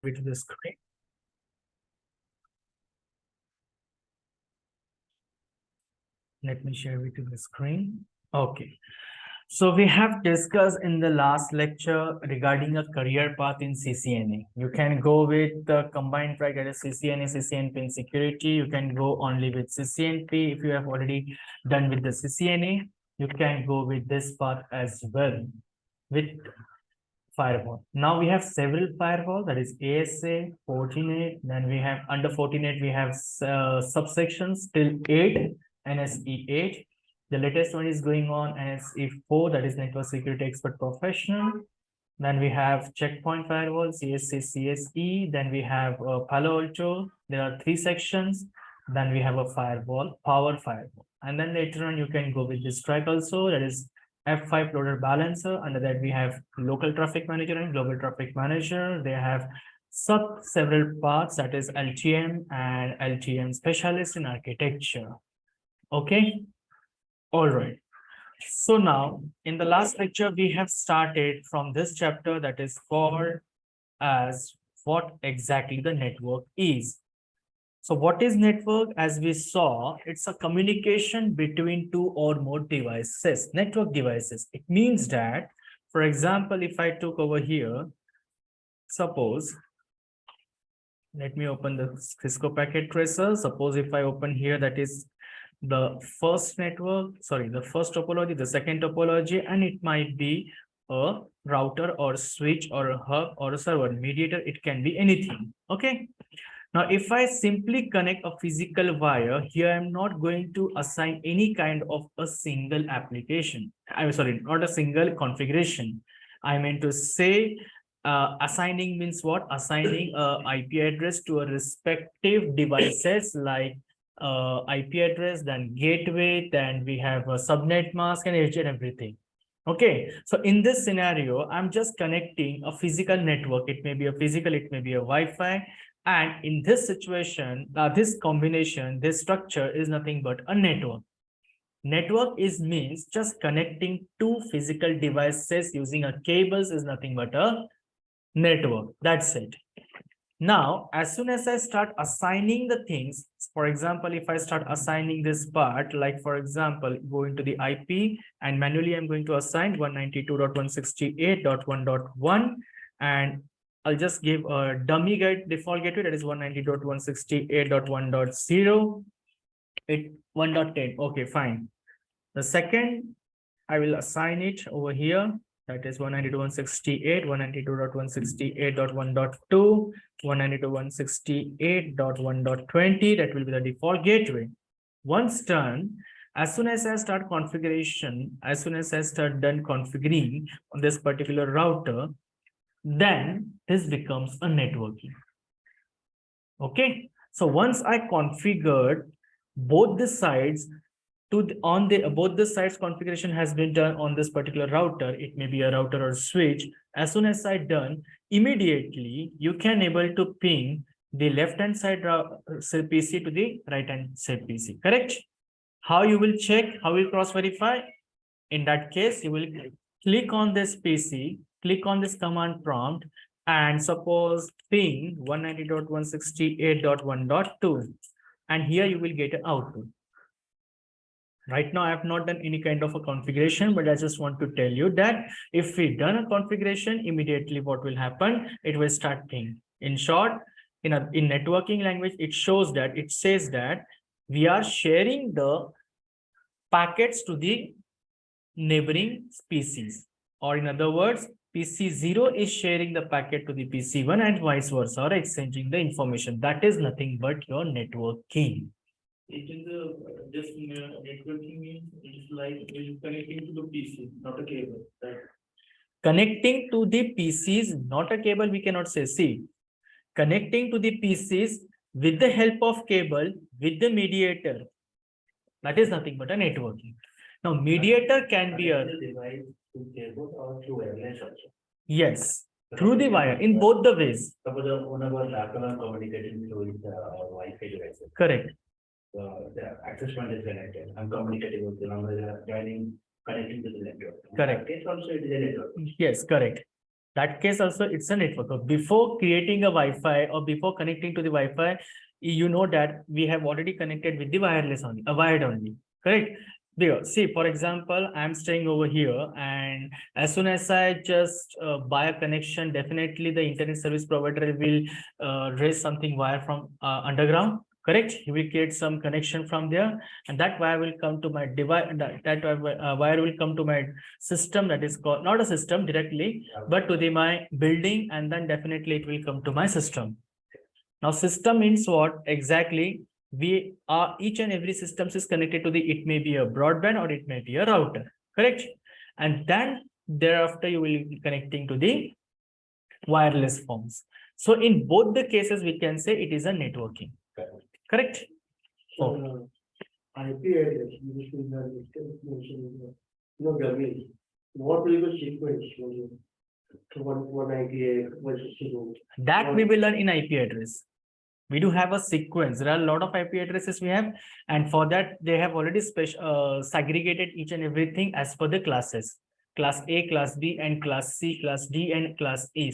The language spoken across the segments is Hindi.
with the screen. Let me share with you the screen. Okay. So we have discussed in the last lecture regarding a career path in CCNA. You can go with the combined track, that is CCNA, CCNP in security. You can go only with CCNP. If you have already done with the CCNA, you can go with this path as well with firewall. Now we have several firewall, that is ASA, Fortinet. Then we have under Fortinet, we have subsections till 8, NSE 8. The latest one is going on NSE 4, that is Network Security Expert Professional. Then we have Checkpoint Firewall, CSC, CSE. Then we have Palo Alto. There are 3 sections. Then we have a firewall, Power Firewall. And then later on, you can go with this track also, that is F5 loader balancer. Under that, we have local traffic manager and global traffic manager. They have several parts, that is LTM and LTM specialist in architecture. Okay. All right. So now in the last lecture, we have started from this chapter that is called as what exactly the network is. So what is network? As we saw, it's a communication between 2 or more devices, network devices. It means that, for example, if I took over here, suppose, let me open the Cisco packet tracer. Suppose if I open here, that is the first network, sorry, the first topology, the second topology, and it might be a router or switch or a hub or a server mediator. It can be anything. Okay. Now, if I simply connect a physical wire here, I'm not going to assign any kind of a single application. I'm sorry, not a single configuration. I meant to say assigning means what? Assigning a IP address to a respective devices like IP address, then gateway, then we have a subnet mask and edge and everything. Okay, so in this scenario, I'm just connecting a physical network. It may be a physical, it may be a Wi-Fi. And in this situation, this combination, this structure is nothing but a network. Network is means just connecting 2 physical devices using a cables is nothing but a network. That's it. Now, as soon as I start assigning the things, for example, if I start assigning this part, like for example, going to the IP and manually I'm going to assign 192.168.1.1 and I'll just give a dummy default gateway that is 192.168.1.0, 1.10. Okay, fine. The second, I will assign it over here. That is 192.168, 192.168.1.2, 192.168.1.20. That will be the default gateway. Once done, as soon as I start configuration, as soon as I start done configuring on this particular router, then this becomes a networking. Okay. So once I configured both the sides, both the sides configuration has been done on this particular router. It may be a router or switch. As soon as I done, immediately you can able to ping the left hand side PC to the right hand side PC. Correct? How you will check? How will cross verify? In that case, you will click on this PC, click on this command prompt, and suppose ping 190.168.1.2, and here you will get an output. Right now, I have not done any kind of a configuration, but I just want to tell you that if we done a configuration, immediately what will happen? It will start ping. In short, in networking language, it shows that, it says that we are sharing the packets to the neighboring species, or in other words, PC0 is sharing the packet to the PC1 and vice versa, or exchanging the information. That is nothing but your networking. It is just networking means it's like connecting to the PC, not a cable, right? Connecting to the PCs, not a cable, we cannot say. See, connecting to the PCs with the help of cable, with the mediator, that is nothing but a networking. Now, mediator can be a device through cable or through wireless also. Yes, through the wire, in both the ways. Suppose one of our laptop are communicating through Wi-Fi devices. Correct. The access point is connected. I'm communicating with the number joining, connecting to the network. Correct. It's also it is a network. Yes, correct. That case also it's a network. But before creating a Wi-Fi or before connecting to the Wi-Fi, you know that we have already connected with the wireless only, wired only, correct? There, see, for example, I'm staying over here, and as soon as I just buy a connection, definitely the internet service provider will raise something wire from underground, correct? He will create some connection from there, and that wire will come to my device, that wire will come to my system, that is called, not a system directly, but to the my building, and then definitely it will come to my system. Now, system means what exactly? We are, each and every systems is connected to the, it may be a broadband or it may be a router, correct? And then thereafter you will be connecting to the wireless forms. So in both the cases, we can say it is a networking, correct? So, IP address, which is the domain. What will be the sequence? So 198 versus 0. That we will learn in IP address. We do have a sequence. There are a lot of IP addresses we have, and for that they have already segregated each and everything as per the classes. Class A, Class B, and Class C, Class D, and Class E.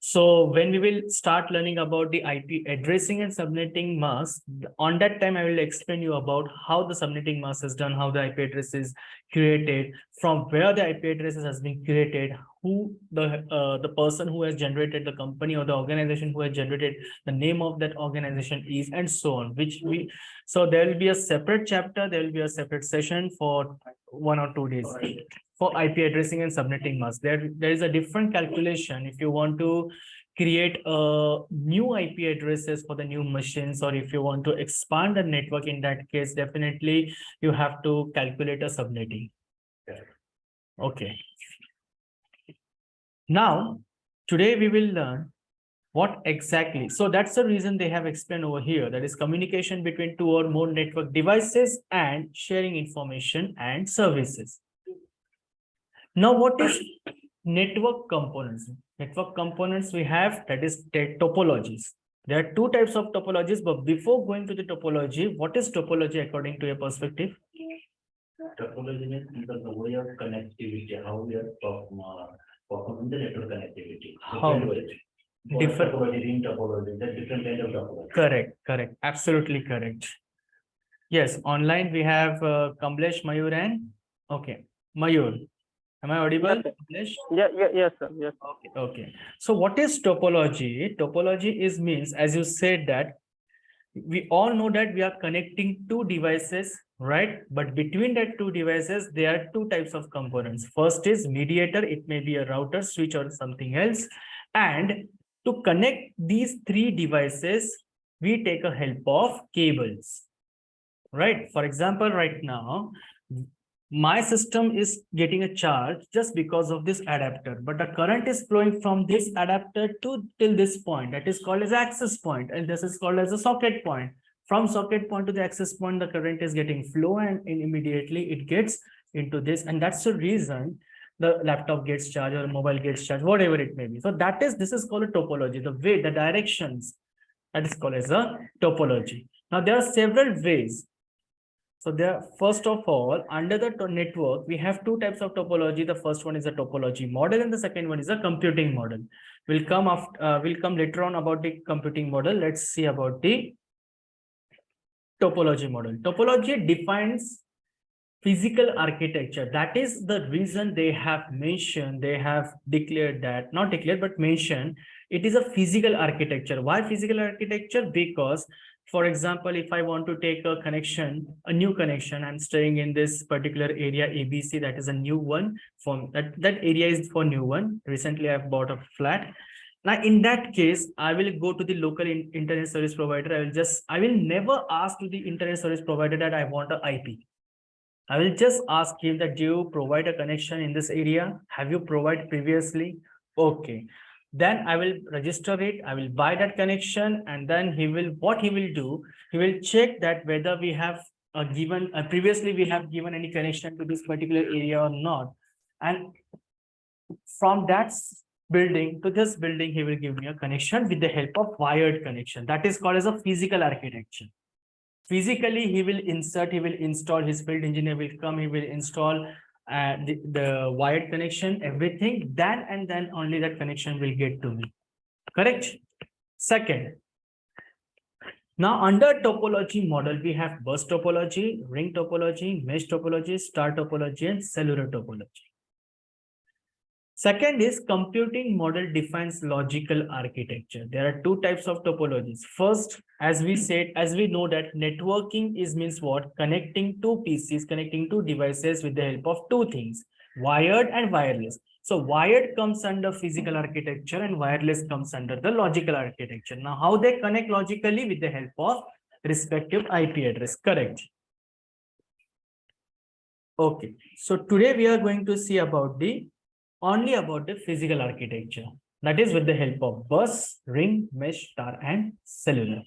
So when we will start learning about the IP addressing and subnetting mask, on that time I will explain you about how the subnetting mask is done, how the IP address is created, from where the IP addresses has been created, who the person who has generated, the company or the organization who has generated, the name of that organization is, and so on. So there will be a separate chapter, there will be a separate session for 1 or 2 days for IP addressing and subnetting mask. There is a different calculation if you want to create a new IP addresses for the new machines, or if you want to expand the network. In that case, definitely you have to calculate a subnetting. Okay. Now, today we will learn what exactly. So that's the reason they have explained over here. That is communication between 2 or more network devices and sharing information and services. Now, what is network components? Network components we have, that is topologies. There are 2 types of topologies, but before going to the topology, what is topology according to your perspective? Topology means the way of connectivity, how we are performing the network connectivity. How? Different topology, ring topology, the different kind of topology. Correct. Absolutely correct. Yes, online we have Kamlesh, Mayur, and okay, Mayur. Am I audible? Yes, yes, sir. Yes. Okay. So what is topology? Topology is means, as you said, that we all know that we are connecting 2 devices, right? But between that 2 devices, there are 2 types of components. First is mediator. It may be a router, switch, or something else. And to connect these 3 devices, we take a help of cables, right? For example, right now, my system is getting a charge just because of this adapter, but the current is flowing from this adapter to till this point, that is called as access point, and this is called as a socket point. From socket point to the access point, the current is getting flow, and immediately it gets into this, and that's the reason the laptop gets charged or mobile gets charged, whatever it may be. So this is called a topology, the way, the directions, that is called as a topology. Now there are several ways. So there, first of all, under the network, we have 2 types of topology. The first one is a topology model, and the second one is a computing model. We'll come later on about the computing model. Let's see about the topology model. Topology defines physical architecture. That is the reason they have mentioned, they have declared that, not declared, but mentioned, it is a physical architecture. Why physical architecture? Because, for example, if I want to take a connection, a new connection, I'm staying in this particular area ABC, that is a new one. From that area is for new one. Recently, I've bought a flat. Now, in that case, I will go to the local internet service provider. I will never ask to the internet service provider that I want an IP. I will just ask him that, do you provide a connection in this area? Have you provided previously? Okay. Then I will register it. I will buy that connection, and then what he will do, he will check that whether we have previously we have given any connection to this particular area or not. And from that building to this building, he will give me a connection with the help of wired connection. That is called as a physical architecture. Physically, he will install, his field engineer will come, he will install the wired connection, everything, then and then only that connection will get to me. Correct? Second, now under topology model, we have bus topology, ring topology, mesh topology, star topology, and cellular topology. Second is computing model defines logical architecture. There are two types of topologies. First, as we said, as we know that networking is means what? Connecting two PCs, connecting two devices with the help of two things, wired and wireless. So wired comes under physical architecture and wireless comes under the logical architecture. Now, how they connect logically? With the help of respective IP address, correct? Okay, so today we are going to see about the only about the physical architecture, that is with the help of bus, ring, mesh, star, and cellular.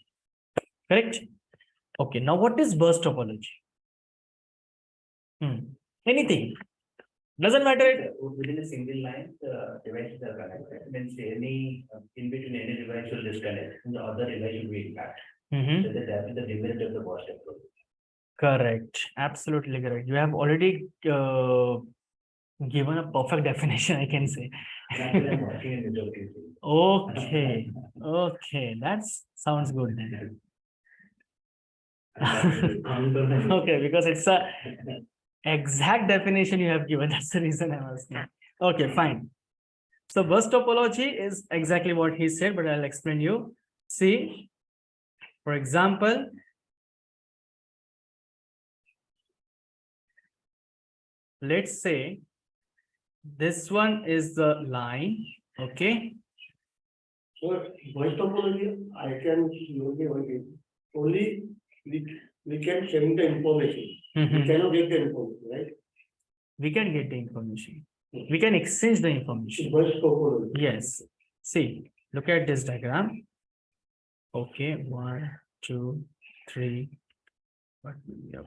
Correct? Okay, now what is bus topology? Anything. Doesn't matter. Within a single line, the devices are connected. Means any in between any device will disconnect, and the other device will be impact. So that is the demerit of the bus approach. Correct. Absolutely correct. You have already given a perfect definition, I can say. Actually, I'm working in networking. Okay. Okay. That sounds good then. Okay, because it's a exact definition you have given. That's the reason I'm asking. Okay, fine. So bus topology is exactly what he said, but I'll explain you. See, for example, let's say this one is the line, okay? So voice topology, I can only we can send the information. We cannot get the information, right? We can get the information. We can exchange the information. Voice topology. Yes. See, look at this diagram. Okay, 1, 2, 3. What we have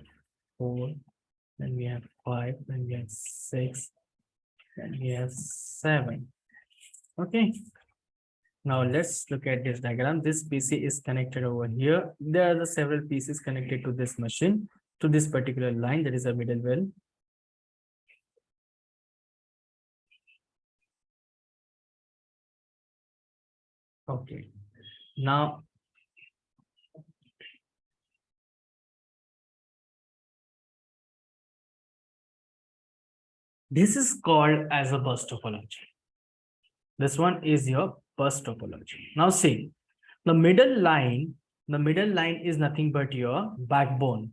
4, then we have 5, then we have 6, then we have 7. Okay. Now let's look at this diagram. This PC is connected over here. There are the several pieces connected to this machine, to this particular line. That is a middleware. Okay. Now, this is called as a bus topology. This one is your bus topology. Now see, the middle line is nothing but your backbone.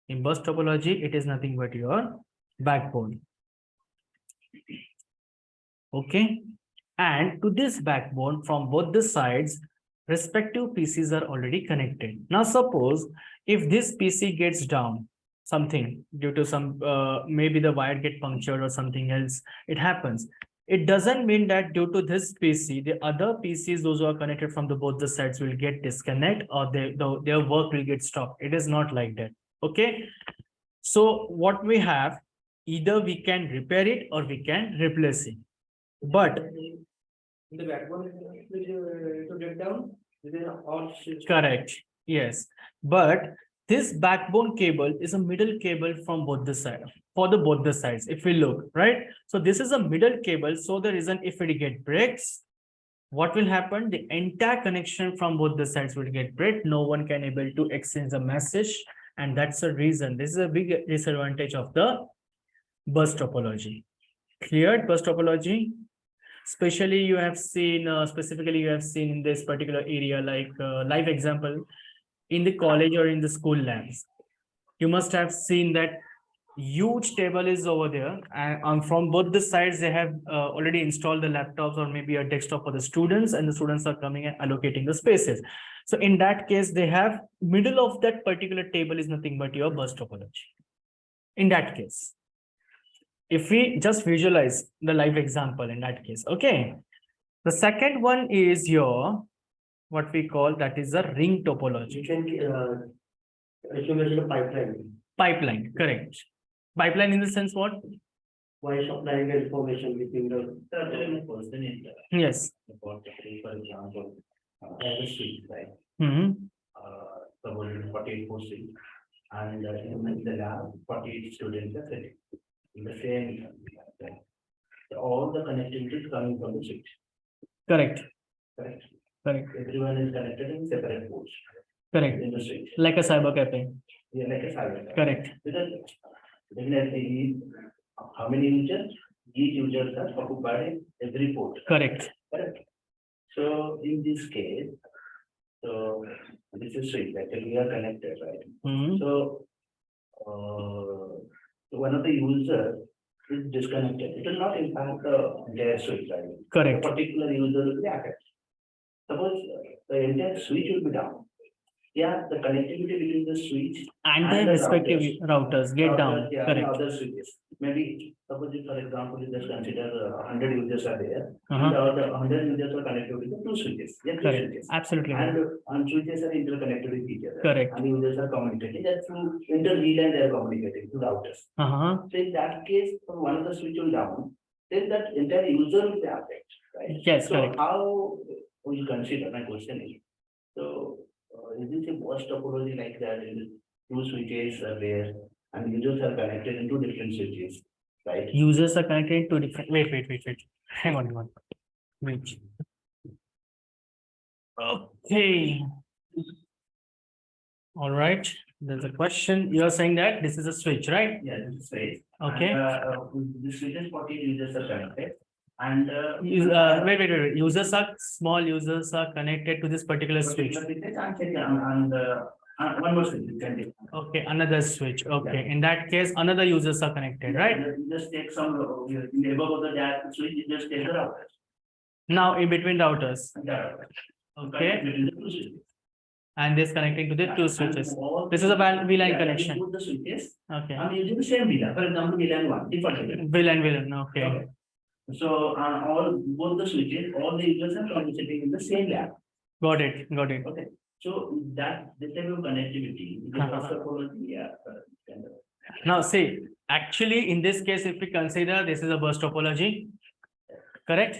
In bus topology, it is nothing but your backbone. Okay. And to this backbone from both the sides, respective PCs are already connected. Now suppose if this PC gets down, something due to some maybe the wire get punctured or something else, it happens. It doesn't mean that due to this PC, the other PCs, those who are connected from the both the sides, will get disconnect or their work will get stopped. It is not like that. Okay. So what we have, either we can repair it or we can replace it. But The backbone to get down, within all. correct. Yes. But this backbone cable is a middle cable from both the sides, for the both the sides. If we look, right? So this is a middle cable. So the reason if it get breaks, what will happen? The entire connection from both the sides will get break. No one can able to exchange the message. And that's the reason. This is a big disadvantage of the bus topology. Cleared bus topology? Especially you have seen, specifically you have seen in this particular area, like live example, in the college or in the school labs. You must have seen that huge table is over there, and from both the sides, they have already installed the laptops or maybe a desktop for the students, and the students are coming and allocating the spaces. So in that case, they have middle of that particular table is nothing but your bus topology. In that case, if we just visualize the live example in that case, okay. The second one is your, what we call, that is a ring topology. You can isolate the pipeline. Pipeline, correct. Pipeline in the sense what? Why supplying the information between the. Person in the. Yes. For example, I have a street, right? Mm-hmm. Suppose 48 seats, and in the lab, 48 students are sitting. in the same. Line. So all the connectivity is coming from the switch, Correct. correct? Correct. Everyone is connected in separate ports Correct. in the switch. Like a cyber cafe. Yeah, like a cyber. Correct. Because definitely, how many users? Each user has occupied every port. Correct. Correct. So in this case, so this is switch, actually we are connected, right? Mhm. So, one of the user is disconnected. It will not impact the entire switch, right? Correct. A particular user will be affected. Suppose the entire switch will be down. Yeah, the connectivity between the switch And and the the respective routers get down. routers, yeah, and Correct. other switches. Maybe suppose if, for example, you just consider 100 users are there, Uh-huh. and the 100 users are connected with the two switches. Yeah, two Correct. switches. Absolutely. Correct. And switches are interconnected with each other. Correct. And users are communicating that through inter-VLAN they are communicating to routers. Uh-huh. So in that case, for one of the switch will down, then that entire user will be affected, right? Yes, So correct. how will you consider, my question is, so is this a worst topology like that, in two switches are there and users are connected in two different switches, right? Users are connected to different. Wait. Hang on. Wait. Okay. All right. There's a question. You're saying that this is a switch, right? Yeah, this is right. Okay. And, the switches 40 users are connected and. Wait. Users are small users are connected to this particular switch. And one more switch, you can take. Okay, another switch. Okay, in that case, another users are connected, right? You just take some, neighbor of the jack switch, you just take the router. Now in between routers. Okay. Between the two switches. And this connecting to the two switches. And all- This is a VLAN Yeah, connection. you put the switches, Okay. I'm using the same VLAN, for example, VLAN 1, default VLAN. Villain. Okay. Okay. So, both the switches, all the users are communicating in the same lab. Got it. Okay, so this type of connectivity, is also topology, yeah. Kind of. Now see, actually in this case, if we consider this is a burst topology, correct?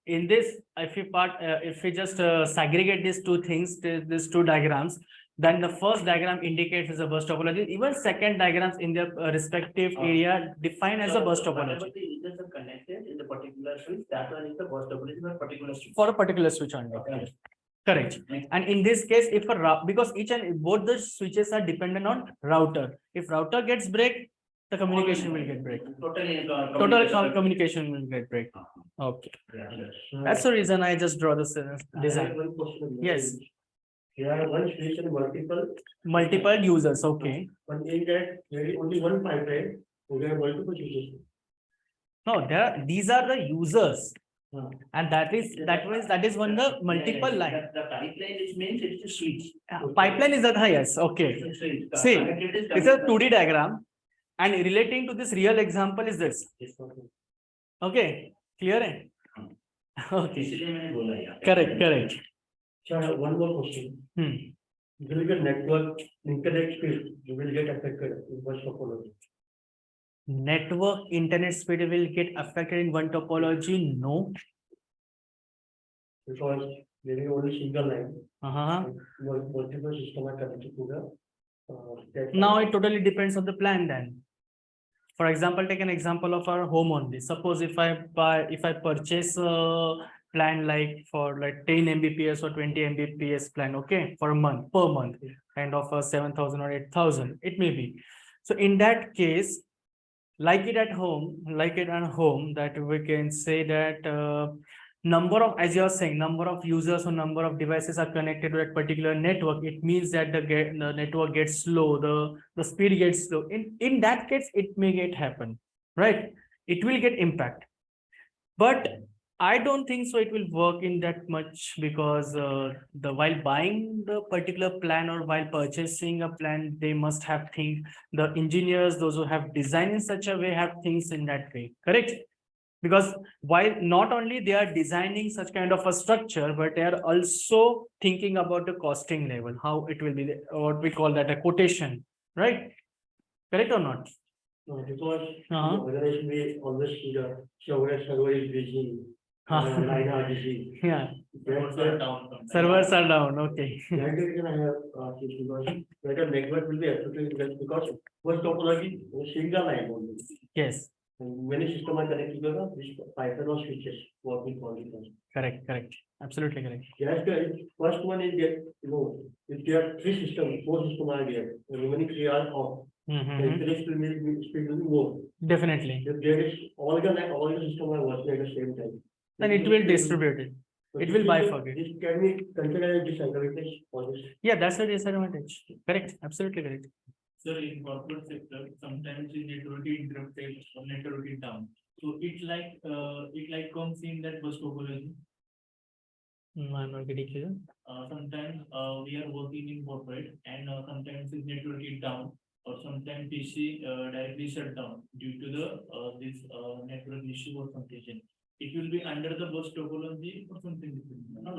In this, if we just segregate these two things, these two diagrams, then the first diagram indicates as a burst topology. Even second diagrams in their respective area define as a burst So, topology whatever the users are connected in the particular switch, that one is the burst topology for a particular switch. for a particular switch only. Okay. Correct. And in this case, if because both the switches are dependent on router. If router gets break, the communication will get break. Totally. Communication will get break. Okay. Yeah. That's the reason I just draw this I have design. one question. Yes. Here are one switch and Multiple users. Okay. but in that there is only one pipeline, we have multiple switches. No, these are the users. Huh. And that is one the multiple line. The pipeline is means it's a switch. Pipeline is the highest. Okay. It's a switch. See, Connectivity is It's a coming 2D diagram. And relating to this real example is this. Yes, Okay. Clear? है? from- Okay. इसलिए मैंने बोला यार. Correct. Sir, I have one more question. You will get network, internet speed, you will get affected in one topology. Network internet speed will get affected in one topology. No. Because there is only single line, Uh-huh. multiple system are connected to the. that- Now it totally depends on the plan then. For example, take an example of our home only. Suppose if I purchase a plan like for like 10 Mbps or 20 Mbps plan, okay, for a month, per month, kind of a 7,000 or 8,000, it may be. So in that case, like it at home, that we can say that number of, as you're saying, number of users or number of devices are connected to that particular network. It means that the network gets slow, the speed gets slow. In that case, it may get happen, right? It will get impact. But I don't think so it will work in that much because while buying the particular plan or while purchasing a plan, they must have the engineers, those who have designed in such a way, have things in that way, correct? Because while not only they are designing such kind of a structure, but they are also thinking about the costing level, how it will be, what we call that a quotation, right? Correct or not? Because Uh-huh. otherwise we always see the server is busy. Line are busy. Yeah, That's the- servers are down, okay. That is reason I have because better network will be affected because one topology, a single line only. Yes, And many systems are connected together, this Python or switches, what we call it. Correct. Absolutely correct. Yes, guys, first one is that, if there are three systems, four systems are there, the remaining three are off. The Mhm. internet speed will be more. Definitely. If there is all the system are working at the same time. Then it will distribute it. So it this will is the- bifurcate. This can be considered as disadvantage for this. Yeah, that's a disadvantage. Correct. Absolutely correct. Sir, in corporate sector, sometimes the network is interrupted or network is down. So it like comes in that bus topology. I'm not getting clear. Sometimes we are working in corporate and sometimes the network is down. Or sometimes PC directly shut down due to the this network issue or something. It will be under the bus topology or something different. No.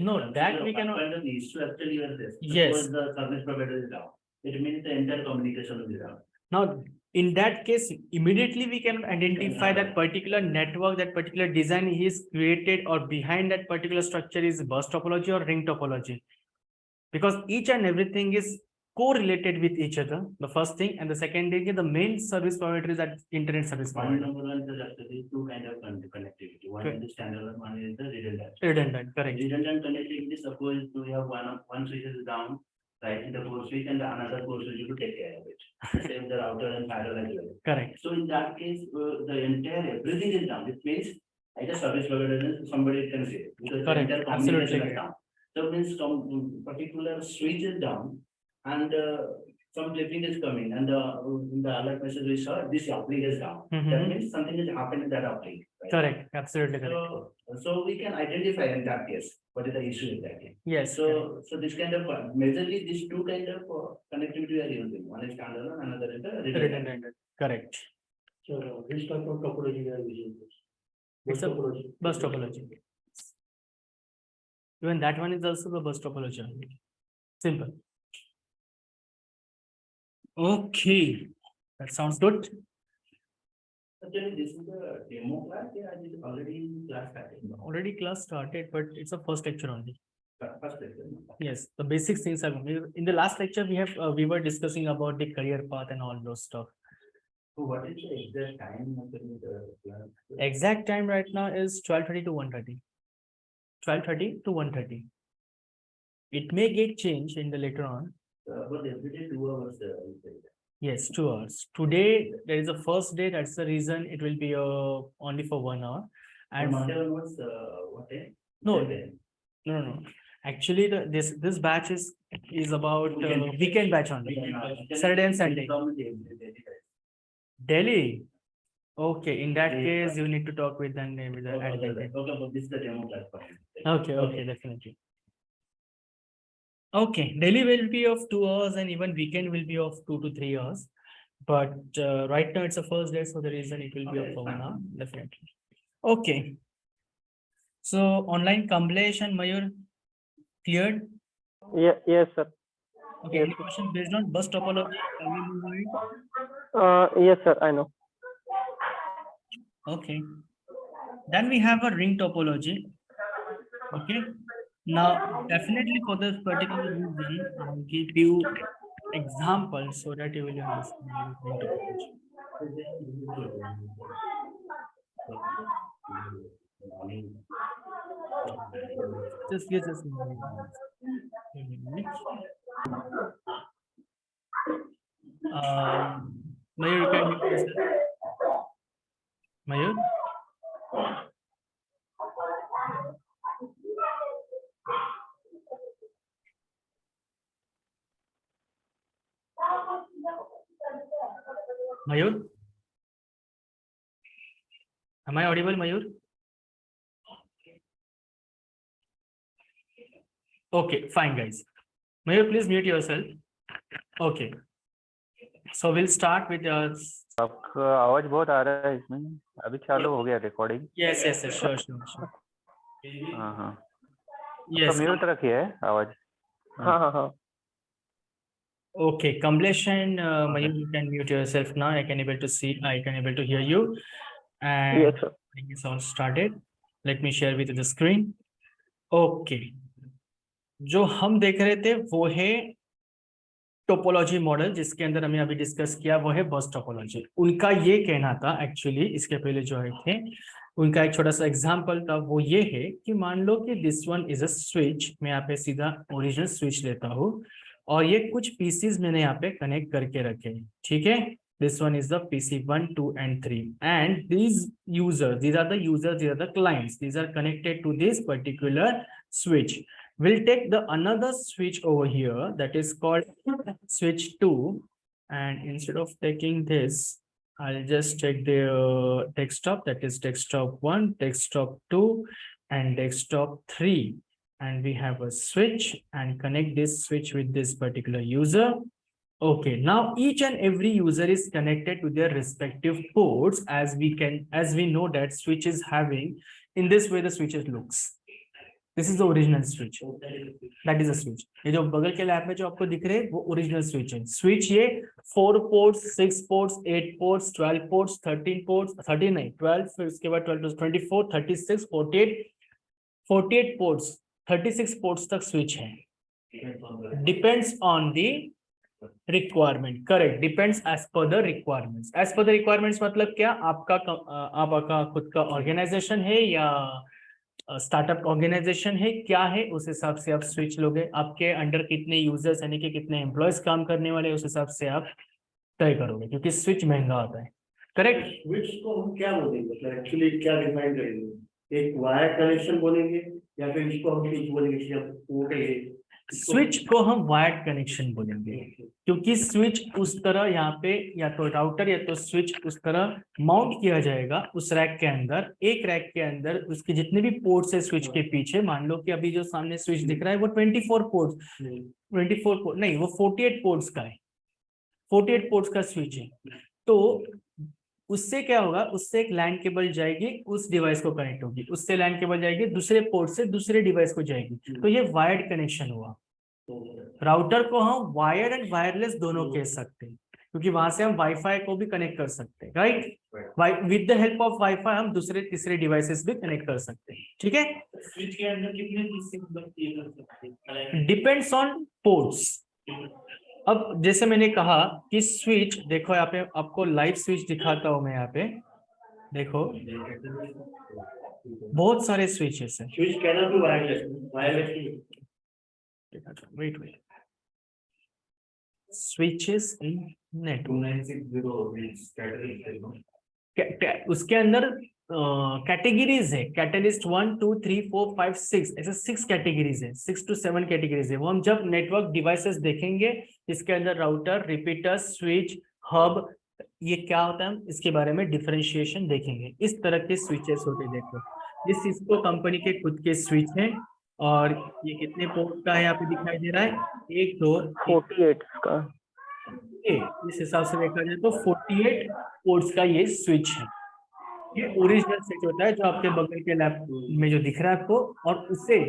No, that we cannot- When the issue actually is this. Yes. Suppose the service provider is down. It means the entire communication will be down. Now, in that case, immediately we can identify that particular network, that particular design is created or behind that particular structure is bus topology or ring topology. Because each and everything is correlated with each other, the first thing, and the second thing is the main service provider is that internet service Point provider. number one is actually two kind of connectivity. One is the standalone, one is the redundant. Redundant, correct. Redundant connectivity, suppose we have one switch is down, right, in the core switch and the another core switch to take care of it. Same the router and firewall as well. Correct. So in that case, the entire everything is down. It means I just service provider, somebody can say it, because the Correct. entire Absolutely communication is correct. down. So it means some particular switch is down and some tripping is coming and in the alert message we saw this uplink is down. That Mhm. means something is happening in that uplink. right? Correct, absolutely correct. So we can identify in that case, what is the issue exactly. Yes, So this kind of, majorly these two kind of connectivity we are using, one is standalone, another is the redundant. redundant, correct. So which type of topology we are using? It's a topology. Bus topology. Even that one is also the bus topology. only. Simple. Okay, that sounds good. Actually, this is the demo class, yeah, it is already class started. Already class started, but it's a first lecture only. First lecture. Yes, the basic things are, in the last lecture, we were discussing about the career path and all those stuff. So what is the exact time of the class? Exact time right now is 12:30 to 1:30. 12:30 to 1:30. It may get changed in the later on. But every day 2 hours. Yes, 2 hours. Today, there is a first day, that's the reason it will be only for 1 hour. And And Monday onwards, what day? no, Same day. no. Actually, this batch is about weekend batch only. Saturday and Sunday. Delhi. Okay, in that Yeah. case, you need to talk with them with the Okay, admin. but this is the demo class. for him. Okay, definitely. Okay, Delhi will be of 2 hours and even weekend will be of 2 to 3 hours. But right now it's a first day, so the reason it will be Okay, of 1 fine. hour, definitely. Okay. So online Kamlesh and Mayur cleared. Yes, sir. Okay, any question based on bus topology? Can we move ahead? Yes, sir, I know. Okay. Then we have a ring topology. Okay. Now, definitely for this particular reason, I'll give you examples so that you will understand ring topology. Just give us a minute. Mayur, you can mute yourself. Mayur? Mayur? Am I audible, Mayur? Okay, fine, guys. Mayur, please mute yourself. Okay. So we'll start with आपका आवाज बहुत आ रहा है इसमें अभी चालू हो गया रिकॉर्डिंग yes, sure. हाँ हाँ Yes. म्यूट रखिए है आवाज हाँ. Okay, Kamlesh and Mayur, you can mute yourself now. I can able to hear you. And Yes, sir. I think it's all started. Let me share with you the screen. Okay. जो हम देख रहे थे वो है टोपोलॉजी मॉडल जिसके अंदर हमने अभी डिस्कस किया वो है बस टोपोलॉजी। उनका ये कहना था एक्चुअली, इसके पहले जो है थे उनका एक छोटा सा एग्जांपल था, वो ये है कि मान लो कि this one is a switch, मैं यहाँ पे सीधा ओरिजिनल स्विच लेता हूँ और ये कुछ पीसीज मैंने यहाँ पे कनेक्ट करके रखे हैं, ठीक है। This one is the PC 1, 2 and 3 and these are the clients, these are connected to this particular switch. We'll take the another switch over here that is called switch 2, and instead of taking this I'll just take the desktop, that is desktop 1, desktop 2 and desktop 3, and we have a switch and connect this switch with this particular user. Okay, now each and every user is connected to their respective ports, as we know that switch is having, in this way the switches looks. This is the original switch. That is a switch. ये जो बगल के लैब में जो आपको दिख रहे हैं वो ओरिजिनल स्विच है। स्विच ये 4 ports, 6 ports, 8 ports, 12 ports, 13 ports, 13 नहीं 12, फिर उसके बाद 12 to 24, 36, 48 ports, 36 ports तक स्विच है। Depends on the requirement, correct, depends as per the requirements. As per the requirements मतलब क्या, आपका खुद का ऑर्गेनाइजेशन है या स्टार्टअप ऑर्गेनाइजेशन है, क्या है, उस हिसाब से आप स्विच लोगे। आपके अंडर कितने यूजर्स यानी कि कितने एम्प्लॉयज काम करने वाले, उस हिसाब से आप तय करोगे, क्योंकि स्विच महंगा होता है, करेक्ट। स्विच को हम क्या बोलेंगे, मतलब एक्चुअली क्या डिफाइन करेंगे, एक वायर कनेक्शन बोलेंगे या फिर इसको हम स्विच बोलेंगे, पोर्ट है। स्विच को हम वायर्ड कनेक्शन बोलेंगे, क्योंकि स्विच उस तरह यहाँ पे या तो राउटर या तो स्विच उस तरह माउंट किया जाएगा उस रैक के अंदर। एक रैक के अंदर उसके जितने भी पोर्ट्स है स्विच के पीछे, मान लो कि अभी जो सामने स्विच दिख रहा है वो 24 पोर्ट नहीं, वो 48 पोर्ट्स का है, 48 पोर्ट्स का स्विच है। तो उससे क्या होगा, उससे एक लैन केबल जाएगी, उस डिवाइस को कनेक्ट होगी, उससे लैन केबल जाएगी दूसरे पोर्ट से दूसरे डिवाइस को जाएगी, तो ये वायर्ड कनेक्शन हुआ। राउटर को हम वायर्ड एंड वायरलेस दोनों कह सकते हैं, क्योंकि वहां से हम वाईफाई को भी कनेक्ट कर सकते हैं, right. With the help of wifi हम दूसरे तीसरे डिवाइसेस भी कनेक्ट कर सकते हैं, ठीक है। स्विच के अंदर कितने पीसी ये कर सकते हैं? Depends on ports. अब जैसे मैंने कहा कि स्विच, देखो यहाँ पे आपको लाइव स्विच दिखाता हूं मैं, यहाँ पे देखो बहुत सारे स्विचेस हैं। Switch cannot be wireless, wait switches in net, 2960 उसके अंदर कैटेगरीज है, कैटलिस्ट 1, 2, 3, 4, 5, 6, ऐसे 6 कैटेगरीज है, 6 to 7 कैटेगरीज है। वो हम जब नेटवर्क डिवाइसेस देखेंगे इसके अंदर राउटर, रिपीटर, स्विच, हब, ये क्या होता है हम इसके बारे में डिफरेंशिएशन देखेंगे। इस तरह के स्विचेस होते हैं। देखो ये सिस्को कंपनी के खुद के स्विच हैं, और ये कितने पोर्ट का है यहाँ पे दिखाई दे रहा है, 1, 2, 48 का। इस हिसाब से देखा जाए तो 48 पोर्ट्स का ये स्विच है। ये ओरिजिनल स्विच होता है जो आपके बगल के लैब में जो दिख रहा है आपको, और उसे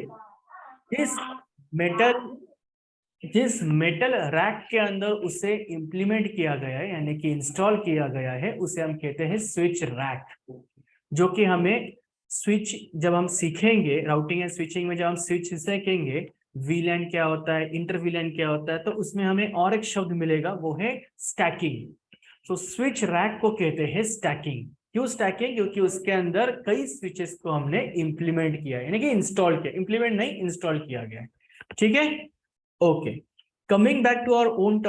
जिस मेटल रैक के अंदर उसे इंप्लीमेंट किया गया है यानी कि इंस्टॉल किया गया है, उसे हम कहते हैं स्विच रैक। जो कि हमें स्विच जब हम सीखेंगे राउटिंग एंड स्विचिंग में, जब हम स्विच सीखेंगे वीलैन क्या होता है, इंटर वीलैन क्या होता है, तो उसमें हमें और एक शब्द मिलेगा, वो है स्टैकिंग। तो स्विच रैक को कहते हैं स्टैकिंग। क्यों स्टैकिंग? क्योंकि उसके अंदर कई स्विचेस को हमने इंप्लीमेंट किया है, यानी कि इंस्टॉल किया, इंप्लीमेंट नहीं इंस्टॉल किया गया है, ठीक है। Okay, coming back to our own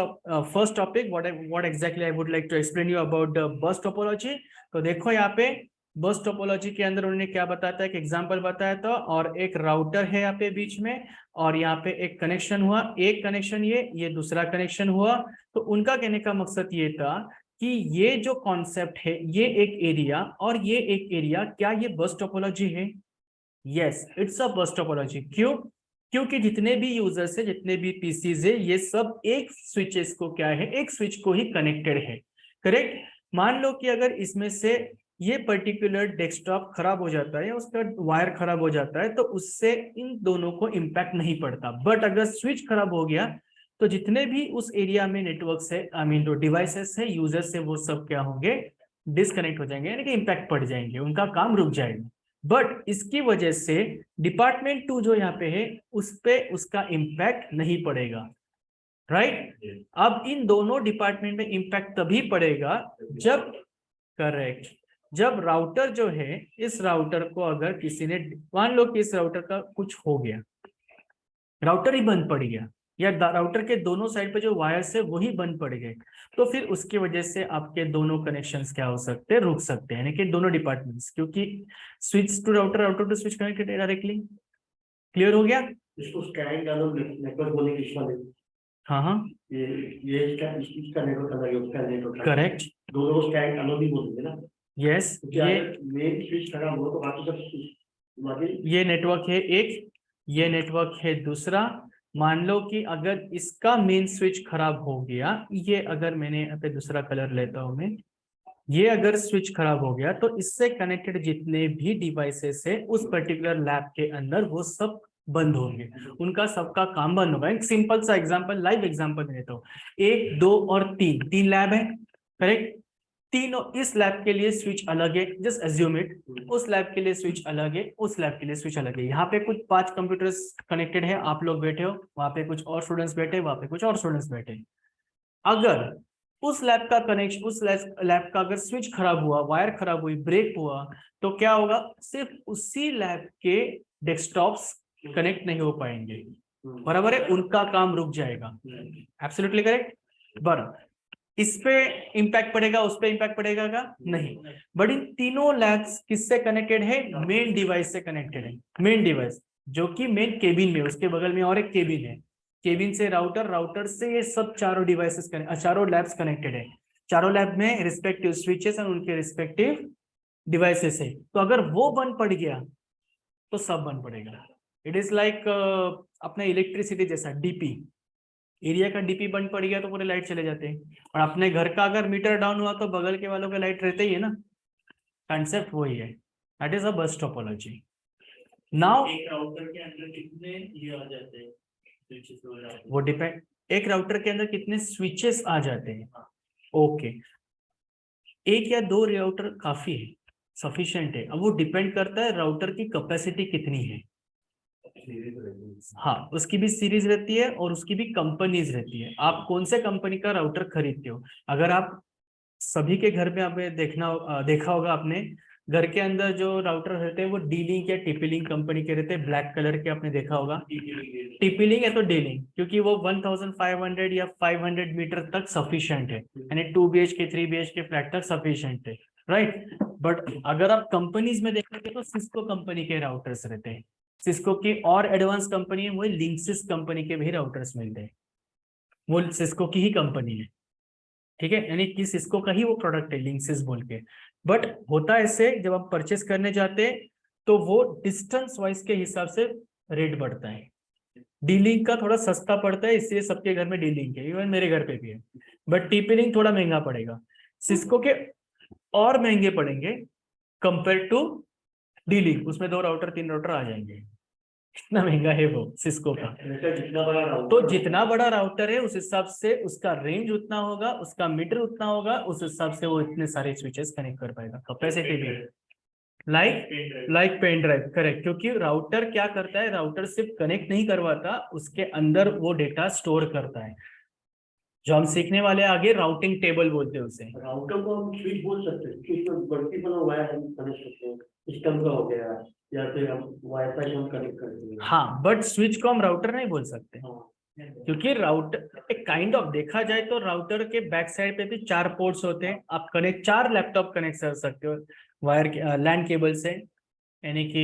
first topic, what exactly I would like to explain you about the bus topology। तो देखो यहाँ पे बस टोपोलॉजी के अंदर उन्होंने क्या बताया था, एक एग्जांपल बताया था, और एक राउटर है यहाँ पे बीच में, और यहाँ पे एक कनेक्शन हुआ, एक कनेक्शन ये दूसरा कनेक्शन हुआ। तो उनका कहने का मकसद ये था कि ये जो कॉन्सेप्ट है, ये एक एरिया और ये एक एरिया, क्या ये बस टोपोलॉजी है? यस, इट्स अ बस टोपोलॉजी। क्यों? क्योंकि जितने भी यूजर्स है, जितने भी पीसीज है, ये सब एक स्विचेस को क्या है, एक स्विच को ही कनेक्टेड है, करेक्ट। मान लो कि अगर इसमें से ये पर्टिकुलर डेस्कटॉप खराब हो जाता है या उसका वायर खराब हो जाता है, तो उससे इन दोनों को इम्पैक्ट नहीं पड़ता। बट अगर स्विच खराब हो गया तो जितने भी उस एरिया में नेटवर्क है, आई मीन जो डिवाइसेस है, यूजर्स है, वो सब क्या होंगे, डिस्कनेक्ट हो जाएंगे, यानी कि इम्पैक्ट पड़ जाएंगे, उनका काम रुक जाएगा। बट इसकी वजह से डिपार्टमेंट 2 जो यहाँ पे है, उस पे उसका इम्पैक्ट नहीं पड़ेगा। राइट। अब इन दोनों डिपार्टमेंट में इम्पैक्ट तभी पड़ेगा जब, करेक्ट, जब राउटर जो है, इस राउटर को अगर किसी ने, मान लो कि इस राउटर का कुछ हो गया, राउटर ही बंद पड़ गया, या राउटर के दोनों साइड पे जो वायर्स है वही बंद पड़ गए, तो फिर उसकी वजह से आपके दोनों कनेक्शंस क्या हो सकते हैं, रुक सकते हैं, यानी कि दोनों डिपार्टमेंट्स, क्योंकि switch to router, router to switch connected है डायरेक्टली। क्लियर हो गया? इसको स्कैन डालो नेटवर्क बोले कि इसका हाँ हाँ ये इसका नेटवर्क अलग है, उसका नेटवर्क करेक्ट, दोनों को स्कैन डालो भी बोलेंगे ना, यस। क्योंकि ये अगर मेन स्विच खराब हो तो बाकी सब बाकी ये नेटवर्क है एक, ये नेटवर्क है दूसरा। मान लो कि अगर इसका मेन स्विच खराब हो गया, ये अगर मैंने यहाँ पे दूसरा कलर लेता हूं मैं, ये अगर स्विच खराब हो गया तो इससे कनेक्टेड जितने भी डिवाइसेस है उस पर्टिकुलर लैब के अंदर वो सब बंद होंगे, उनका सबका काम बंद होगा। एक सिंपल सा एग्जांपल, लाइव एग्जांपल देता हूँ। 1, 2 और 3 लैब है, करेक्ट। तीनों, इस लैब के लिए स्विच अलग है, जस्ट अज्यूम इट, उस लैब के लिए स्विच अलग है, उस लैब के लिए स्विच अलग है। यहाँ पे कुछ 5 कंप्यूटर्स कनेक्टेड है, आप लोग बैठे हो, वहां पे कुछ और स्टूडेंट्स बैठे, वहां पे कुछ और स्टूडेंट्स बैठे। अगर उस लैब का कनेक्शन, उस लैब का अगर स्विच खराब हुआ, वायर खराब हुई, ब्रेक हुआ, तो क्या होगा, सिर्फ उसी लैब के डेस्कटॉप्स कनेक्ट नहीं हो पाएंगे, बराबर है, उनका काम रुक जाएगा। Absolutely correct. बराबर, इस पे इंपैक्ट पड़ेगा, उस पे इंपैक्ट पड़ेगा का नहीं। बट इन तीनों लैब्स किससे कनेक्टेड है, मेन डिवाइस से कनेक्टेड है। मेन डिवाइस जो कि मेन केबिन में, उसके बगल में और एक केबिन है, केबिन से राउटर, राउटर से ये सब चारों डिवाइसेस चारों लैब्स कनेक्टेड है। चारों लैब में रिस्पेक्टिव स्विचेस और उनके रिस्पेक्टिव डिवाइसेस है। तो अगर वो बंद पड़ गया तो सब बंद पड़ेगा। इट इज लाइक अपने इलेक्ट्रिसिटी जैसा, डीपी, एरिया का डीपी बंद पड़ गया तो पूरे लाइट चले जाते हैं, और अपने घर का अगर मीटर डाउन हुआ तो बगल के वालों का लाइट रहते ही है ना। कंसेप्ट वही है, दैट इज अ बस टोपोलॉजी। नाउ एक राउटर के अंदर कितने ये आ जाते हैं स्विचेस वगैरह? वो डिपेंड, एक राउटर के अंदर कितने स्विचेस आ जाते हैं, ओके, 1 या 2 राउटर काफी है, सफिशिएंट है। अब वो डिपेंड करता है राउटर की कैपेसिटी कितनी है। हाँ, उसकी भी सीरीज रहती है और उसकी भी कंपनीज रहती है, आप कौन से कंपनी का राउटर खरीदते हो। अगर आप सभी के घर में आपने देखा होगा आपने, घर के अंदर जो राउटर रहते हैं वो डी-लिंक या टी-लिंक कंपनी के रहते हैं, ब्लैक कलर के, आपने देखा होगा। टी-लिंक है तो डी-लिंक, क्योंकि वो 1500 या 500 मीटर तक सफिशिएंट है, यानी 2 BHK 3 BHK फ्लैट तक सफिशिएंट है, राइट। बट अगर आप कंपनीज में देखोगे तो सिस्को कंपनी के राउटर्स रहते हैं। सिस्को की और एडवांस कंपनी है, वो लिंक्सिस कंपनी के भी राउटर्स मिलते हैं, वो सिस्को की ही कंपनी है, ठीक है, यानी कि सिस्को का ही वो प्रोडक्ट है, लिंक्सिस बोल के। बट होता ऐसे, जब आप परचेस करने जाते हैं तो वो डिस्टेंस वाइज के हिसाब से रेट बढ़ता है। डी-लिंक का थोड़ा सस्ता पड़ता है, इसलिए सबके घर में डी-लिंक है, इवन मेरे घर पे भी है। बट टी-लिंक थोड़ा महंगा पड़ेगा, सिस्को के और महंगे पड़ेंगे कंपेयर टू डी-लिंक, उसमें 2 राउटर 3 राउटर आ जाएंगे, इतना महंगा है वो सिस्को का। जितना बड़ा तो जितना बड़ा राउटर है उस हिसाब से उसका रेंज उतना होगा, उसका मीटर उतना होगा, उस हिसाब से वो इतने सारे स्विचेस कनेक्ट कर पाएगा। कैपेसिटी भी लाइक पेन ड्राइव, करेक्ट, क्योंकि राउटर क्या करता है, राउटर सिर्फ कनेक्ट नहीं करवाता, उसके अंदर वो डेटा स्टोर करता है, जो हम सीखने वाले आगे राउटिंग टेबल बोलते हैं उसे। राउटर को हम स्विच बोल सकते हैं, स्विच में मल्टीपल वायर हम कनेक्ट करते हैं, सिस्टम का हो गया, या फिर हम वाईफाई से हम कनेक्ट करते हैं। हाँ, बट स्विच को हम राउटर नहीं बोल सकते, हाँ, क्योंकि राउटर एक काइंड ऑफ, देखा जाए तो राउटर के बैक साइड पे भी 4 पोर्ट्स होते हैं, आप कनेक्ट 4 लैपटॉप कनेक्ट कर सकते हो वायर लैन केबल से, यानी कि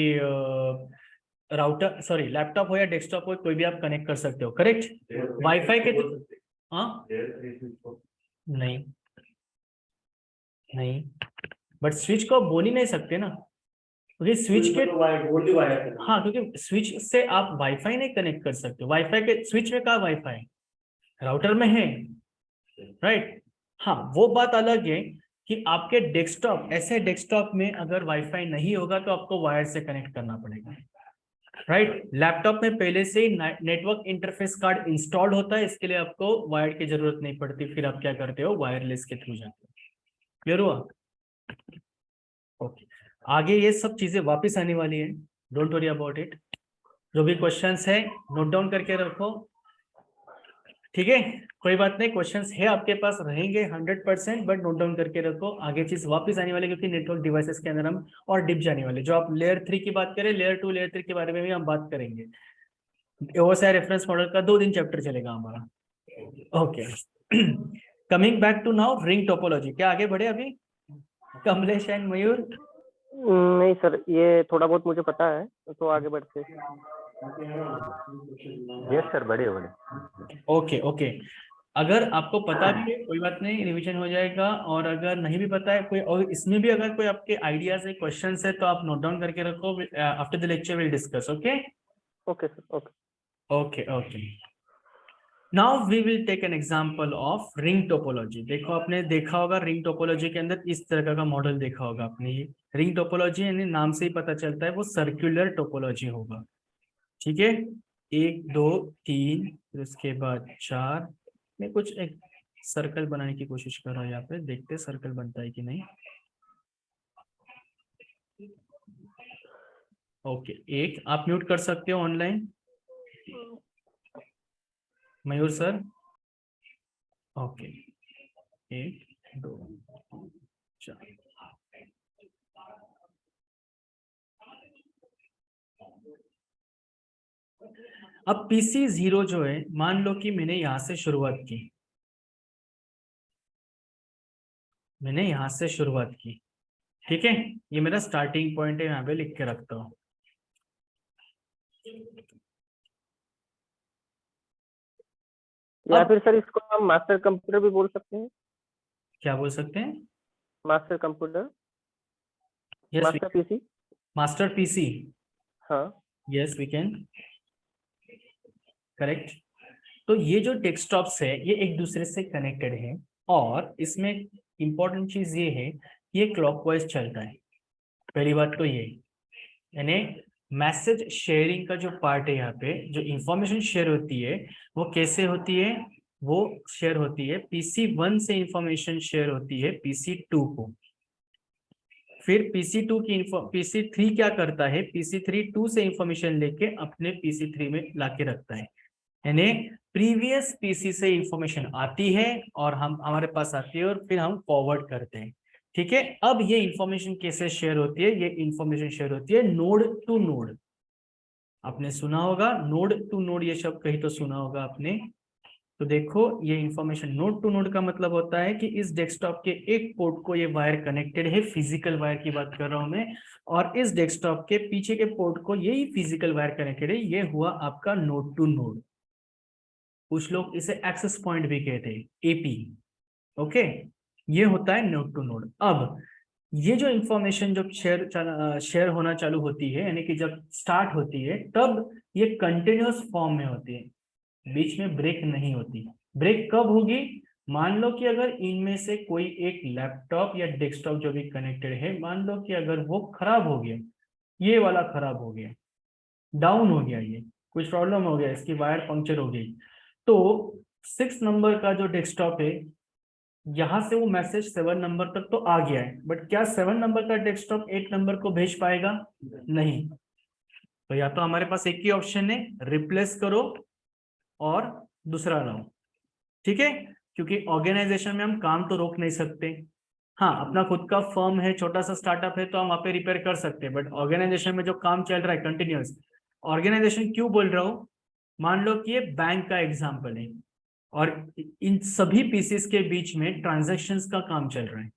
राउटर, सॉरी, लैपटॉप हो या डेस्कटॉप हो, कोई भी आप कनेक्ट कर सकते हो, करेक्ट। वाईफाई के, हाँ, नहीं नहीं, बट स्विच को बोल ही नहीं सकते ना, क्योंकि स्विच के, गोल्डी वायर है। हाँ, क्योंकि स्विच से आप वाईफाई नहीं कनेक्ट कर सकते, वाईफाई के स्विच में कहा वाईफाई, राउटर में है, राइट। हाँ, वो बात अलग है कि आपके डेस्कटॉप, ऐसे डेस्कटॉप में अगर वाईफाई नहीं होगा तो आपको वायर से कनेक्ट करना पड़ेगा, राइट। लैपटॉप में पहले से ही नेटवर्क इंटरफेस कार्ड इंस्टॉल्ड होता है, इसके लिए आपको वायर की जरूरत नहीं पड़ती, फिर आप क्या करते हो, वायरलेस के थ्रू जाते हो। क्लियर हुआ? ओके, आगे ये सब चीजें वापस आने वाली है, डोंट वरी अबाउट इट। जो भी क्वेश्चंस है नोट डाउन करके रखो, ठीक है, कोई बात नहीं, क्वेश्चंस है आपके पास रहेंगे 100%, बट नोट डाउन करके रखो, आगे चीज वापस आने वाले क्योंकि नेटवर्क डिवाइसेस के अंदर हम और डिप जाने वाले। जो आप लेयर 3 की बात करें, लेयर 2 लेयर 3 के बारे में भी हम बात करेंगे। ओएसआई रेफरेंस मॉडल का 2 दिन चैप्टर चलेगा हमारा। Okay, coming back to now ring topology. क्या आगे बढ़े अभी कमलेश एंड मयूर? नहीं सर, ये थोड़ा बहुत मुझे पता है, तो आगे बढ़ते हैं। यस सर, बढ़िया बढ़िया। ओके ओके, अगर आपको पता भी है कोई बात नहीं, रिवीजन हो जाएगा, और अगर नहीं भी पता है कोई, और इसमें भी अगर कोई आपके आइडियाज है, क्वेश्चंस है, तो आप नोट डाउन करके रखो। After the lecture will discuss. Okay okay sir, okay. Okay okay, now we will take an example of ring topology. देखो, आपने देखा होगा रिंग टोपोलॉजी के अंदर इस तरह का मॉडल देखा होगा आपने। ये रिंग टोपोलॉजी यानी नाम से ही पता चलता है वो सर्कुलर टोपोलॉजी होगा। ठीक है, 1 2 3 फिर उसके बाद 4। मैं कुछ एक सर्कल बनाने की कोशिश कर रहा हूँ यहाँ पे, देखते हैं सर्कल बनता है कि नहीं। ओके, एक आप म्यूट कर सकते हो ऑनलाइन, मयूर सर। ओके, 1 2 4। अब PC0 जो है, मान लो कि मैंने यहां से शुरुआत की, मैंने यहां से शुरुआत की। ठीक है, ये मेरा स्टार्टिंग पॉइंट है, यहाँ पे लिख के रखता हूं। या अब फिर सर इसको हम मास्टर कंप्यूटर भी बोल सकते हैं। क्या बोल सकते हैं? Master computer, yes, master PC. Master PC, हाँ। Yes we can, correct. तो ये जो डेस्कटॉप्स है ये एक दूसरे से कनेक्टेड है, और इसमें इंपॉर्टेंट चीज ये है कि ये क्लॉकवाइज चलता है। पहली बात तो ये, यानी मैसेज शेयरिंग का जो पार्ट है, यहाँ पे जो इंफॉर्मेशन शेयर होती है वो कैसे होती है? वो शेयर होती है PC1 से इंफॉर्मेशन शेयर होती है PC2 को। फिर PC2 की PC3 क्या करता है? PC3 2 से इंफॉर्मेशन लेके अपने PC3 में लाके रखता है। यानी प्रीवियस PC से इंफॉर्मेशन आती है और हम हमारे पास आती है, और फिर हम फॉरवर्ड करते हैं। ठीक है, अब ये इंफॉर्मेशन कैसे शेयर होती है? ये इंफॉर्मेशन शेयर होती है नोड टू नोड। आपने सुना होगा नोड टू नोड, ये शब्द कहीं तो सुना होगा आपने। तो देखो, ये इंफॉर्मेशन नोड टू नोड का मतलब होता है कि इस डेस्कटॉप के एक पोर्ट को ये वायर कनेक्टेड है, फिजिकल वायर की बात कर रहा हूं मैं, और इस डेस्कटॉप के पीछे के पोर्ट को यही फिजिकल वायर कनेक्टेड है। ये हुआ आपका नोड टू नोड। कुछ लोग इसे एक्सेस पॉइंट भी कहते हैं, AP। ओके, ये होता है नोड टू नोड। अब ये जो इंफॉर्मेशन जब शेयर होना चालू होती है, यानी कि जब स्टार्ट होती है, तब ये कंटिन्यूअस फॉर्म में होती है, बीच में ब्रेक नहीं होती। ब्रेक कब होगी? मान लो कि अगर इनमें से कोई एक लैपटॉप या डेस्कटॉप जो भी कनेक्टेड है, मान लो कि अगर वो खराब हो गया, ये वाला खराब हो गया, डाउन हो गया, ये कुछ प्रॉब्लम हो गया, इसकी वायर पंक्चर हो गई, तो 6 नंबर का जो डेस्कटॉप है, यहां से वो मैसेज 7 नंबर तक तो आ गया है, बट क्या 7 नंबर का डेस्कटॉप 8 नंबर को भेज पाएगा? नहीं। तो या तो हमारे पास एक ही ऑप्शन है, रिप्लेस करो और दूसरा लाओ। ठीक है, क्योंकि ऑर्गेनाइजेशन में हम काम तो रोक नहीं सकते। हाँ, अपना खुद का फर्म है, छोटा सा स्टार्टअप है, तो हम वहाँ पे रिपेयर कर सकते हैं, बट ऑर्गेनाइजेशन में जो काम चल रहा है कंटिन्यूअस, ऑर्गेनाइजेशन क्यों बोल रहा हूँ? मान लो कि ये बैंक का एग्जाम्पल है, और इन सभी पीसेस के बीच में ट्रांजैक्शंस का काम चल रहा है,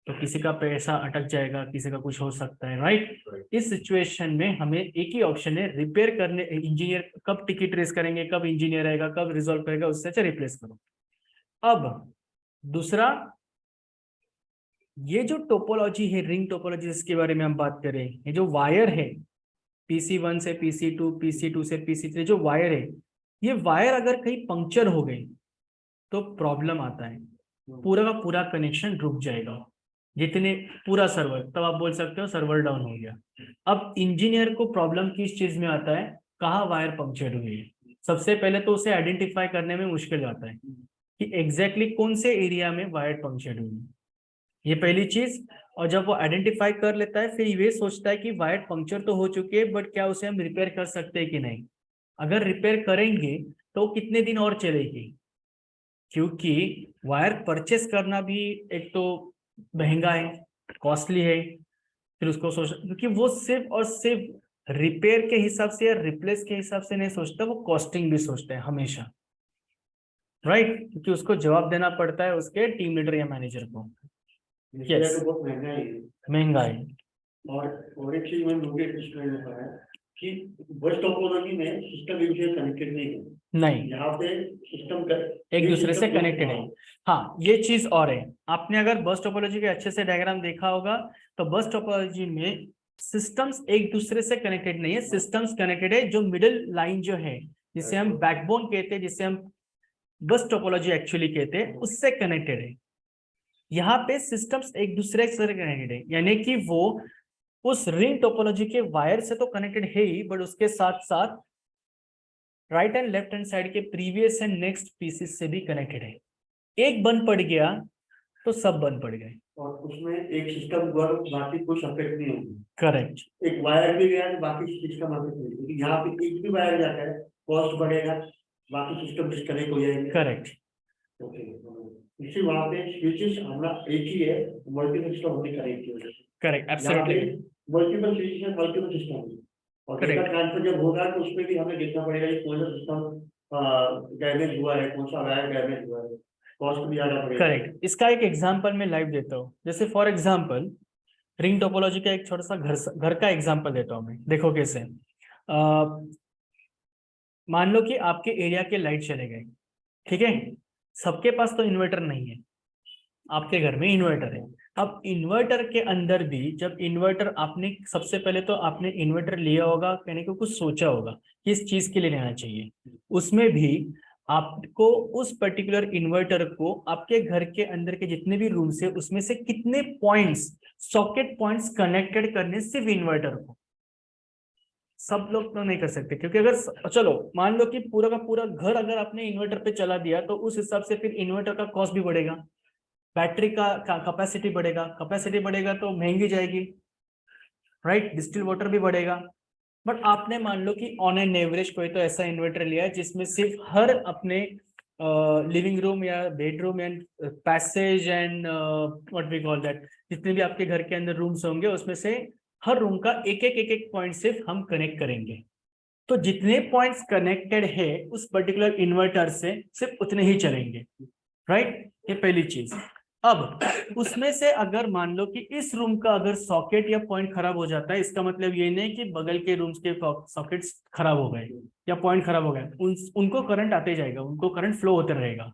तो किसी का पैसा अटक जाएगा, किसी का कुछ हो सकता है, राइट। इस सिचुएशन में हमें एक ही ऑप्शन है, रिपेयर करने। इंजीनियर कब टिकट रेस करेंगे, कब इंजीनियर आएगा, कब रिजॉल्व करेगा, उससे अच्छा रिप्लेस करो। अब दूसरा, ये जो टोपोलॉजी है, रिंग टोपोलॉजी जिसके बारे में हम बात करें, ये जो वायर है PC1 से PC2, PC2 से PC3, जो वायर है, ये वायर अगर कहीं पंक्चर हो गई तो प्रॉब्लम आता है, पूरा का पूरा कनेक्शन रुक जाएगा, जितने पूरा सर्वर, तब आप बोल सकते हो सर्वर डाउन हो गया। अब इंजीनियर को प्रॉब्लम किस चीज में आता है? कहाँ वायर पंक्चर हुई है। सबसे पहले तो उसे आइडेंटिफाई करने में मुश्किल आता है कि एग्जैक्टली कौन से एरिया में वायर पंक्चर हुई है, ये पहली चीज। और जब वो आइडेंटिफाई कर लेता है, फिर ये सोचता है कि वायर पंक्चर तो हो चुकी है, बट क्या उसे हम रिपेयर कर सकते हैं कि नहीं। अगर रिपेयर करेंगे तो कितने दिन और चलेगी, क्योंकि वायर परचेस करना भी एक तो महंगा है, कॉस्टली है, फिर उसको सोच, क्योंकि वो सिर्फ और सिर्फ रिपेयर के हिसाब से या रिप्लेस के हिसाब से नहीं सोचता, वो कॉस्टिंग भी सोचते हैं हमेशा, राइट, क्योंकि उसको जवाब देना पड़ता है उसके टीम लीडर या मैनेजर को। इसलिए Yes. तो बहुत महंगा है ये। महंगा है। और एक चीज मैंने नोटिस करा है कि बस टोपोलॉजी में सिस्टम एक दूसरे कनेक्टेड नहीं है। नहीं, यहाँ पे सिस्टम एक दूसरे से कनेक्टेड है। हाँ, ये चीज और है, आपने अगर बस टोपोलॉजी के अच्छे से डायग्राम देखा होगा तो बस टोपोलॉजी में सिस्टम्स एक दूसरे से कनेक्टेड नहीं है, सिस्टम्स कनेक्टेड है, जो मिडिल लाइन जो है जिसे हम बैकबोन कहते हैं, जिसे हम बस टोपोलॉजी एक्चुअली कहते हैं, उससे कनेक्टेड है। यहाँ पे सिस्टम्स एक दूसरे से कनेक्टेड है, यानी कि वो उस रिंग टोपोलॉजी के वायर से तो कनेक्टेड है ही, बट उसके साथ साथ right and left hand side के प्रीवियस एंड नेक्स्ट पीसेस से भी कनेक्टेड है। एक बंद पड़ गया तो सब बंद पड़ गए। और उसमें एक सिस्टम हुआ तो बाकी कुछ अफेक्ट नहीं होगी। करेक्ट, एक वायर भी गया तो बाकी सिस्टम अफेक्ट नहीं होगी। यहाँ पे एक भी वायर जाता है, कॉस्ट बढ़ेगा, बाकी सिस्टम डिस्कनेक्ट हो जाएंगे। करेक्ट, ओके, इसी वहाँ पे स्विचेस हमारा एक ही है, मल्टीपल सिस्टम होने का एक ही है। करेक्ट, एब्सोल्युटली मल्टीपल स्विचेस है, मल्टीपल सिस्टम है, और डेटा Correct. ट्रांसफर जब होगा तो उसमें भी हमें देखना पड़ेगा कि कौन सा सिस्टम डैमेज हुआ है, कौन सा वायर डैमेज हुआ है, कॉस्ट भी आना पड़ेगा। करेक्ट। इसका एक एग्जांपल मैं लाइव देता हूँ, जैसे फॉर एग्जांपल रिंग टोपोलॉजी का एक छोटा सा घर का एग्जांपल देता हूँ मैं, देखो कैसे। मान लो कि आपके एरिया के लाइट चले गए, ठीक है, सबके पास तो इन्वर्टर नहीं है, आपके घर में इन्वर्टर है। अब इन्वर्टर के अंदर भी जब इन्वर्टर आपने सबसे पहले तो आपने इन्वर्टर लिया होगा, कहने को कुछ सोचा होगा कि इस चीज के लिए लेना चाहिए, उसमें भी आपको उस पर्टिकुलर इन्वर्टर को आपके घर के अंदर के जितने भी रूम्स है उसमें से कितने पॉइंट्स, सॉकेट पॉइंट्स कनेक्टेड करने सिर्फ इन्वर्टर को। सब लोग तो नहीं कर सकते, क्योंकि अगर चलो मान लो कि पूरा का पूरा घर अगर आपने इन्वर्टर पे चला दिया तो उस हिसाब से फिर इन्वर्टर का कॉस्ट भी बढ़ेगा, बैटरी का कैपेसिटी बढ़ेगा, कैपेसिटी बढ़ेगा तो महंगी जाएगी, राइट, डिस्टिल वाटर भी बढ़ेगा। बट आपने मान लो कि ऑन एन एवरेज कोई तो ऐसा इन्वर्टर लिया है जिसमें सिर्फ हर अपने लिविंग रूम या bedroom and passage and what we call that, जितने भी आपके घर के अंदर रूम्स होंगे उसमें से हर रूम का एक एक पॉइंट सिर्फ हम कनेक्ट करेंगे, तो जितने पॉइंट्स कनेक्टेड है उस पर्टिकुलर इन्वर्टर से सिर्फ उतने ही चलेंगे, राइट, ये पहली चीज। अब उसमें से अगर मान लो कि इस रूम का अगर सॉकेट या पॉइंट खराब हो जाता है, इसका मतलब ये नहीं कि बगल के रूम्स के सॉकेट्स खराब हो गए या पॉइंट खराब हो गए, उनको करंट आते जाएगा, उनको करंट फ्लो होते रहेगा,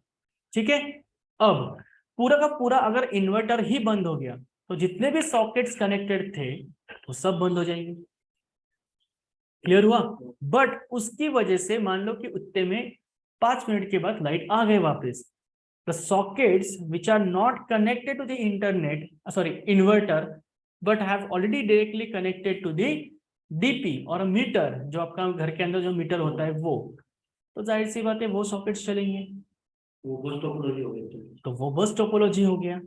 ठीक है। अब पूरा का पूरा अगर इन्वर्टर ही बंद हो गया तो जितने भी सॉकेट्स कनेक्टेड थे वो सब बंद हो जाएंगे, क्लियर हुआ। बट उसकी वजह से मान लो कि उतने में 5 मिनट के बाद लाइट आ गए वापस, the sockets which are not connected to the internet, inverter, but have already directly connected to the DP और मीटर, जो आपका घर के अंदर जो मीटर होता है वो, तो जाहिर सी बात है वो सॉकेट्स चलेंगे, वो बस टोपोलॉजी हो गई। तो वो बस टोपोलॉजी हो गया।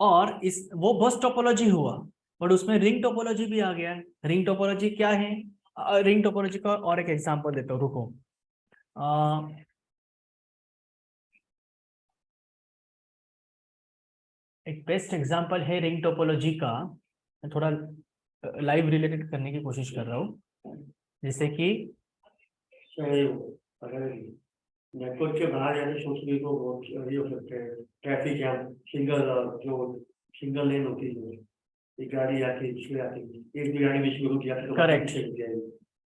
और इस वो बस टोपोलॉजी हुआ, बट उसमें रिंग टोपोलॉजी भी आ गया है। रिंग टोपोलॉजी क्या है, रिंग टोपोलॉजी का और एक एग्जांपल देता हूँ, रुको। एक बेस्ट एग्जांपल है रिंग टोपोलॉजी का, मैं थोड़ा लाइव रिलेटेड करने की कोशिश कर रहा हूँ, जैसे कि अगर नेटवर्क के बाहर जाके सोचने को बहुत ये हो सकते हैं, ट्रैफिक जैम, सिंगल लेन होती है, एक गाड़ी आती दूसरी आती, एक भी गाड़ी बीच में रुक जाती है, करेक्ट,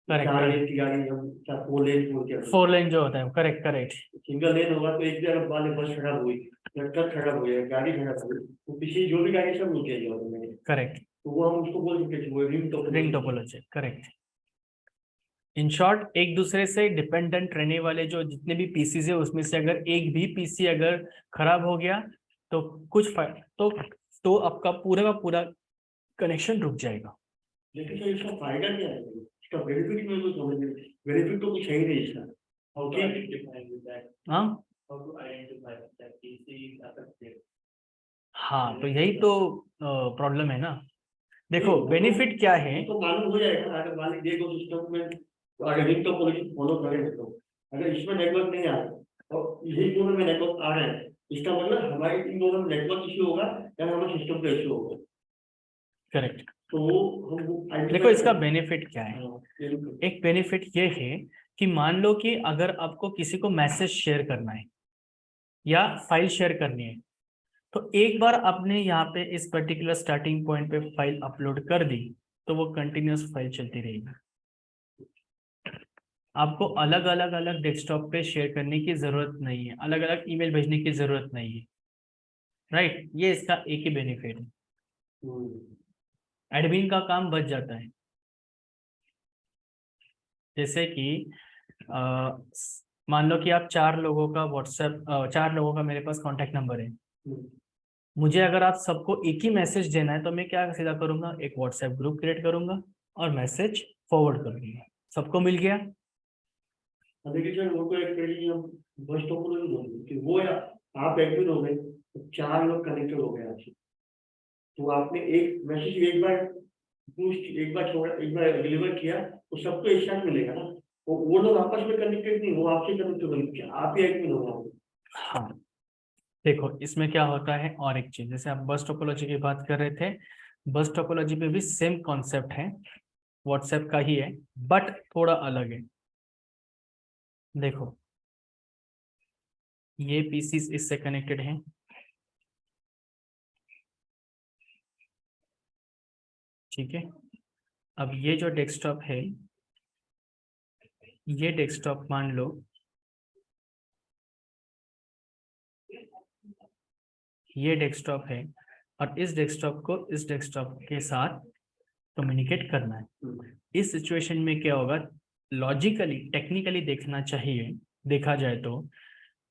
चार लेन की गाड़ी हम 4 लेन जो होता है, करेक्ट, सिंगल लेन होगा तो एक जगह वाले बस खराब हुई, ट्रक खराब हुई, गाड़ी खराब हुई, तो पीछे जो भी गाड़ी सब रुक जाएगी, करेक्ट, तो वो हम उसको बोल सकते हैं वो ring topology, correct. In short, एक दूसरे से डिपेंडेंट रहने वाले जो जितने भी पीसीज है उसमें से अगर एक भी पीसी अगर खराब हो गया तो तो आपका पूरा का पूरा कनेक्शन रुक जाएगा। लेकिन तो इसका फायदा क्या है, इसका बेनिफिट में तो समझ नहीं, बेनिफिट तो कुछ है ही नहीं इसका। How to identify with that? हाँ How to identify that PC is affected? हाँ, तो यही तो प्रॉब्लम है ना। देखो बेनिफिट क्या है, तो मालूम हो जाएगा अगर मान लीजिए दो सिस्टम में अगर रिंग टोपोलॉजी फॉलो करें तो अगर इसमें नेटवर्क नहीं आ रहा और यही दोनों में नेटवर्क आ रहे हैं, इसका मतलब हमारे इन दोनों में नेटवर्क इश्यू होगा या हमारे सिस्टम का इश्यू होगा। करेक्ट। तो हम देखो इसका बेनिफिट क्या है। हाँ, एक बेनिफिट ये है कि मान लो कि अगर आपको किसी को मैसेज शेयर करना है या फाइल शेयर करनी है, तो एक बार आपने यहाँ पे इस पर्टिकुलर स्टार्टिंग पॉइंट पे फाइल अपलोड कर दी तो वो कंटिन्यूअस फाइल चलती रहेगी। आपको अलग अलग डेस्कटॉप पे शेयर करने की जरूरत नहीं है, अलग अलग ईमेल भेजने की जरूरत नहीं है, राइट। ये इसका एक ही बेनिफिट है, एडमिन का काम बच जाता है। जैसे कि मान लो कि आप 4 लोगों का व्हाट्सएप 4 लोगों का मेरे पास कांटेक्ट नंबर है। मुझे अगर आप सबको एक ही मैसेज देना है तो मैं क्या सीधा करूंगा, एक व्हाट्सएप ग्रुप क्रिएट करूंगा और मैसेज फॉरवर्ड कर दूंगा, सबको मिल गया। देखिए सर, वो तो एक तरीके से हम बस टोपोलॉजी बोलते हैं कि वो या आप एडमिन हो गए तो 4 लोग कनेक्टेड हो गए आपसे, तो आपने एक मैसेज एक बार छोड़ा, एक बार डिलीवर किया तो सबको एक साथ मिलेगा ना। वो लोग आपस में कनेक्टेड नहीं, वो आपसे कनेक्टेड होंगे, आप ही एडमिन हो गए। हाँ देखो इसमें क्या होता है, और एक चीज, जैसे आप बस टोपोलॉजी की बात कर रहे थे, बस टोपोलॉजी में भी सेम कॉन्सेप्ट है, व्हाट्सएप का ही है बट थोड़ा अलग है। देखो ये पीसी इससे कनेक्टेड है, ठीक है। अब ये जो डेस्कटॉप है, ये डेस्कटॉप मान लो ये डेस्कटॉप है और इस डेस्कटॉप को इस डेस्कटॉप के साथ कम्युनिकेट करना है। इस सिचुएशन में क्या होगा, लॉजिकली टेक्निकली देखना चाहिए, देखा जाए तो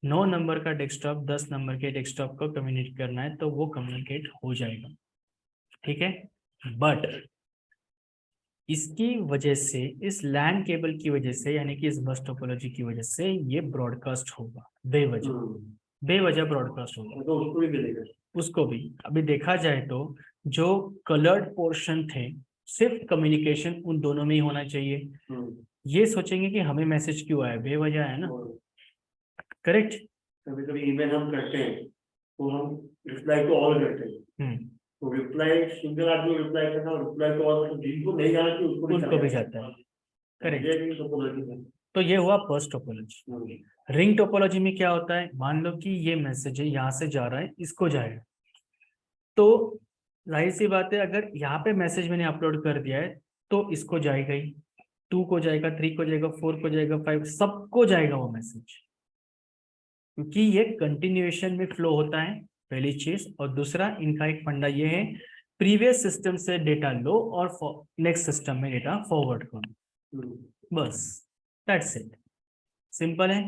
9 नंबर का डेस्कटॉप 10 नंबर के डेस्कटॉप को कम्युनिकेट करना है तो वो कम्युनिकेट हो जाएगा, ठीक है। बट इसकी वजह से, इस लैन केबल की वजह से, यानी कि इस बस टोपोलॉजी की वजह से ये ब्रॉडकास्ट होगा, बेवजह ब्रॉडकास्ट होगा। तो उसको भी मिलेगा। उसको भी अभी देखा जाए तो जो कलर्ड पोर्शन थे, सिर्फ कम्युनिकेशन उन दोनों में ही होना चाहिए। ये सोचेंगे कि हमें मैसेज क्यों आया, बेवजह है ना, करेक्ट। कभी कभी ईमेल हम करते हैं तो हम रिप्लाई को ऑल करते हैं, तो रिप्लाई सिंगल आदमी रिप्लाई करना, रिप्लाई को ऑल, जिनको नहीं जाना चाहिए उनको भी जाता है, करेक्ट। तो ये हुआ बस टोपोलॉजी। रिंग टोपोलॉजी में क्या होता है, मान लो कि ये मैसेज है यहाँ से जा रहा है, इसको जाएगा, तो जाहिर सी बात है अगर यहाँ पे मैसेज मैंने अपलोड कर दिया है तो इसको जाएगा ही, 2 को जाएगा, 3 को जाएगा, 4 को जाएगा, 5 सबको जाएगा वो मैसेज, क्योंकि ये कंटिन्यूएशन में फ्लो होता है, पहली चीज। और दूसरा इनका एक फंडा ये है, प्रीवियस सिस्टम से डेटा लो और नेक्स्ट सिस्टम में डेटा फॉरवर्ड करो, बस दैट्स इट, सिंपल है।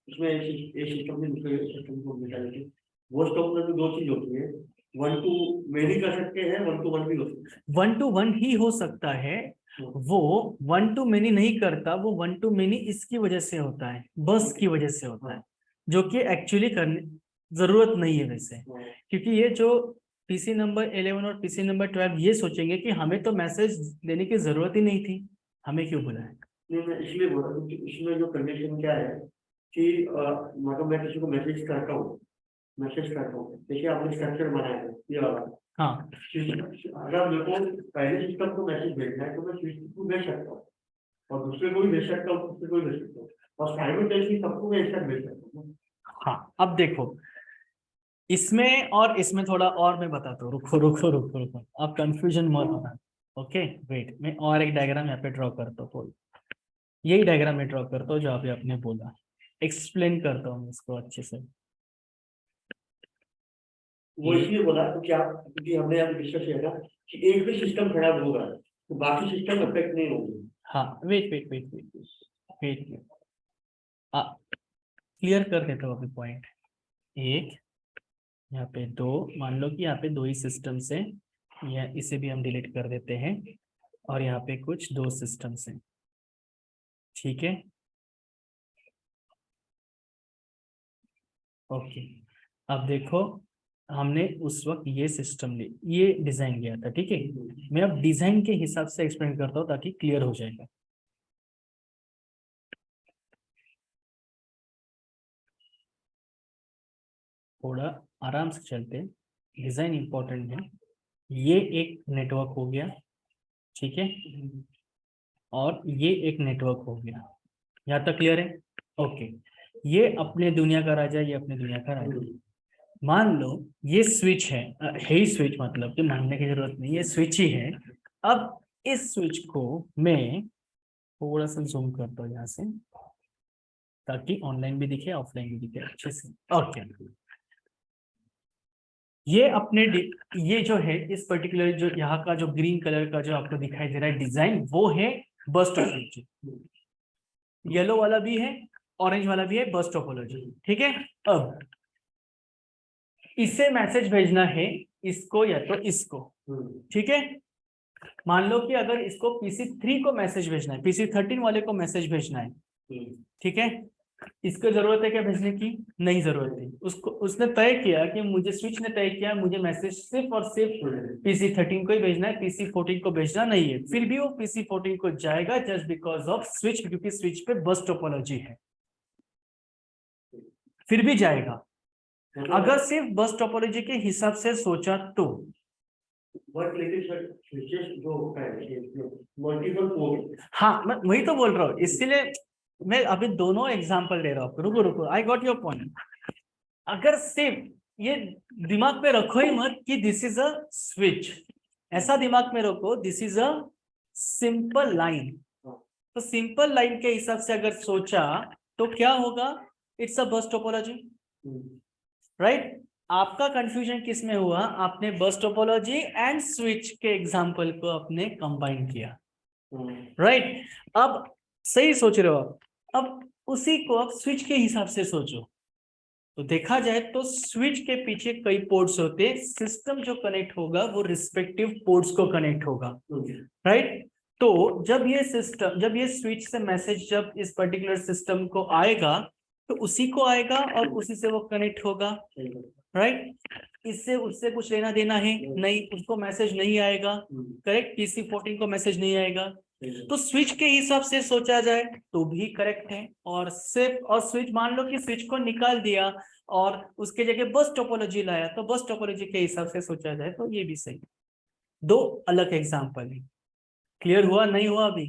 इसमें एक सिस्टम में दूसरे सिस्टम को मिला लेते हैं। वो स्टॉक में 2 चीज होती है, 1 to many कर सकते हैं, 1 to 1 भी हो सकता है। 1 to 1 ही हो सकता है, वो 1 to many नहीं करता, वो 1 to many इसकी वजह से होता है, बस की वजह से होता है, जो कि एक्चुअली करने जरूरत नहीं है वैसे, क्योंकि ये जो पीसी नंबर 11 और पीसी नंबर 12 ये सोचेंगे कि हमें तो मैसेज देने की जरूरत ही नहीं थी, हमें क्यों बुलाया। नहीं, मैं इसलिए बोल रहा हूँ कि इसमें जो कंडीशन क्या है कि मतलब मैं किसी को मैसेज करता हूँ, देखिए आपने स्ट्रक्चर बनाया है या हाँ अगर मेरे को पहले सिस्टम को मैसेज भेजना है तो मैं सिस्टम को भेज सकता हूँ और दूसरे को भी भेज सकता हूँ, दूसरे को भी भेज सकता हूँ और साइमल्टेनियसली सबको मैं एक साथ भेज सकता हूँ। हाँ अब देखो इसमें और इसमें थोड़ा और मैं बताता हूँ, रुको आप कंफ्यूजन मत होना। ओके वेट, मैं और एक डायग्राम यहाँ पे ड्रॉ करता हूँ, यही डायग्राम में ड्रॉ करता हूँ जो अभी आपने बोला, एक्सप्लेन करता हूँ इसको अच्छे से। वो इसलिए बोला क्योंकि हमने यहाँ डिस्कस किया था कि एक भी सिस्टम खराब होगा तो बाकी सिस्टम अफेक्ट नहीं होंगे। हाँ वेट क्लियर कर देता हूँ अभी पॉइंट। एक यहाँ पे 2, मान लो कि यहाँ पे 2 ही सिस्टम से, या इसे भी हम डिलीट कर देते हैं, और यहाँ पे कुछ 2 सिस्टम्स हैं, ठीक है। ओके अब देखो हमने उस वक्त ये सिस्टम ये डिजाइन लिया था, ठीक है। मैं अब डिजाइन के हिसाब से एक्सप्लेन करता हूँ ताकि क्लियर हो जाएगा। थोड़ा आराम से चलते हैं, डिजाइन इंपॉर्टेंट है। ये एक नेटवर्क हो गया, ठीक है, और ये एक नेटवर्क हो गया। यहाँ तक क्लियर है? ओके, ये अपने दुनिया का राजा, ये अपने दुनिया का राजा। मान लो ये स्विच है, ही स्विच, मतलब कि मानने की जरूरत नहीं, ये स्विच ही है। अब इस स्विच को मैं थोड़ा सा जूम करता हूँ यहाँ से, ताकि ऑनलाइन भी दिखे ऑफलाइन भी दिखे अच्छे से। ओके, ये अपने ये जो है इस पर्टिकुलर जो यहाँ का जो ग्रीन कलर का जो आपको दिखाई दे रहा है डिजाइन, वो है बस टोपोलॉजी। येलो वाला भी है, ऑरेंज वाला भी है, बस टोपोलॉजी, ठीक है। अब इसे मैसेज भेजना है, इसको या तो इसको, ठीक है। मान लो कि अगर इसको PC3 को मैसेज भेजना है, PC13 वाले को मैसेज भेजना है, ठीक है। इसको जरूरत है क्या भेजने की? नहीं जरूरत है। उसको उसने तय किया कि मुझे, स्विच ने तय किया मुझे मैसेज सिर्फ और सिर्फ PC13 को ही भेजना है, PC14 को भेजना नहीं है। फिर भी वो PC14 को जाएगा जस्ट बिकॉज ऑफ स्विच, क्योंकि स्विच पे बस टोपोलॉजी है, फिर भी जाएगा। अगर सिर्फ बस टोपोलॉजी के हिसाब से सोचा तो, बट लेकिन सर स्विचेस जो होता है मल्टीपल पोर्ट। हाँ मैं वही तो बोल रहा हूँ, इसीलिए मैं अभी दोनों एग्जांपल दे रहा हूँ। रुको रुको, आई गॉट योर पॉइंट। अगर सिर्फ ये दिमाग में रखो ही मत कि दिस इज अ स्विच, ऐसा दिमाग में रखो this is a simple line. तो सिंपल लाइन के हिसाब से अगर सोचा तो क्या होगा? इट्स अ बस टोपोलॉजी, राइट। आपका कंफ्यूजन किस में हुआ? आपने बस टोपोलॉजी एंड स्विच के एग्जांपल को आपने कंबाइन किया, राइट। अब सही सोच रहे हो आप। अब उसी को आप स्विच के हिसाब से सोचो, तो देखा जाए तो स्विच के पीछे कई पोर्ट्स होते हैं, सिस्टम जो कनेक्ट होगा वो रिस्पेक्टिव पोर्ट्स को कनेक्ट होगा, राइट। तो जब ये सिस्टम, जब ये स्विच से मैसेज जब इस पर्टिकुलर सिस्टम को आएगा तो उसी को आएगा और उसी से वो कनेक्ट होगा, राइट। इससे उससे कुछ लेना देना है नहीं, उसको मैसेज नहीं आएगा, करेक्ट। PC14 को मैसेज नहीं आएगा। तो स्विच के हिसाब से सोचा जाए तो भी करेक्ट है, और सिर्फ और स्विच, मान लो कि स्विच को निकाल दिया और उसके जगह बस टोपोलॉजी लाया, तो बस टोपोलॉजी के हिसाब से सोचा जाए तो ये भी सही। दो अलग एग्जांपल है। क्लियर हुआ नहीं हुआ अभी?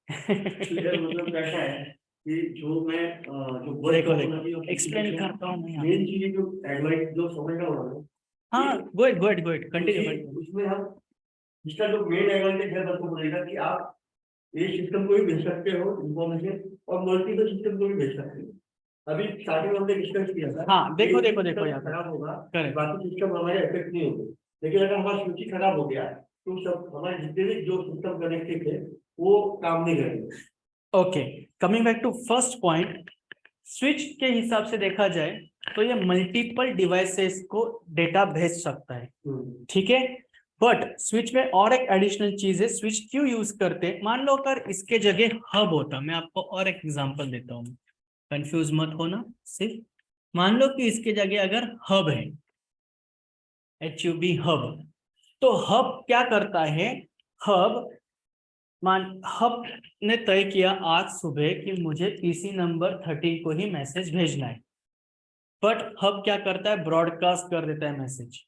मतलब कैसा है कि जो मैं जो देखो एक्सप्लेन करता हूँ मैं। मेन चीज जो एडवाइस जो समझ रहा हूँ, हाँ गुड कंटिन्यू। उसमें हम इसका जो मेन एडवांटेज है बस बोलेगा कि आप ये सिस्टम को भी भेज सकते हो इंफॉर्मेशन, और मल्टीपल सिस्टम को भी भेज सकते हो। अभी स्टार्टिंग में हमने डिस्कस किया था। हाँ देखो यहाँ खराब होगा, करेक्ट। बाकी सिस्टम हमारे इफेक्ट नहीं होंगे, लेकिन अगर हमारा स्विच खराब हो गया तो सब हमारे जितने भी जो सिस्टम कनेक्टेड थे वो काम नहीं करेंगे। Okay, coming back to first point, switch के हिसाब से देखा जाए तो ये मल्टीपल डिवाइसेस को डेटा भेज सकता है, ठीक है। बट स्विच में और एक एडिशनल चीज है, स्विच क्यों यूज करते हैं? मान लो अगर इसके जगह हब होता, मैं आपको और एक एग्जांपल देता हूँ, कंफ्यूज मत होना। सिर्फ मान लो कि इसके जगह अगर हब है, HUB हब, तो हब क्या करता है? हब ने तय किया आज सुबह कि मुझे PC नंबर 13 को ही मैसेज भेजना है, बट हब क्या करता है? ब्रॉडकास्ट कर देता है मैसेज।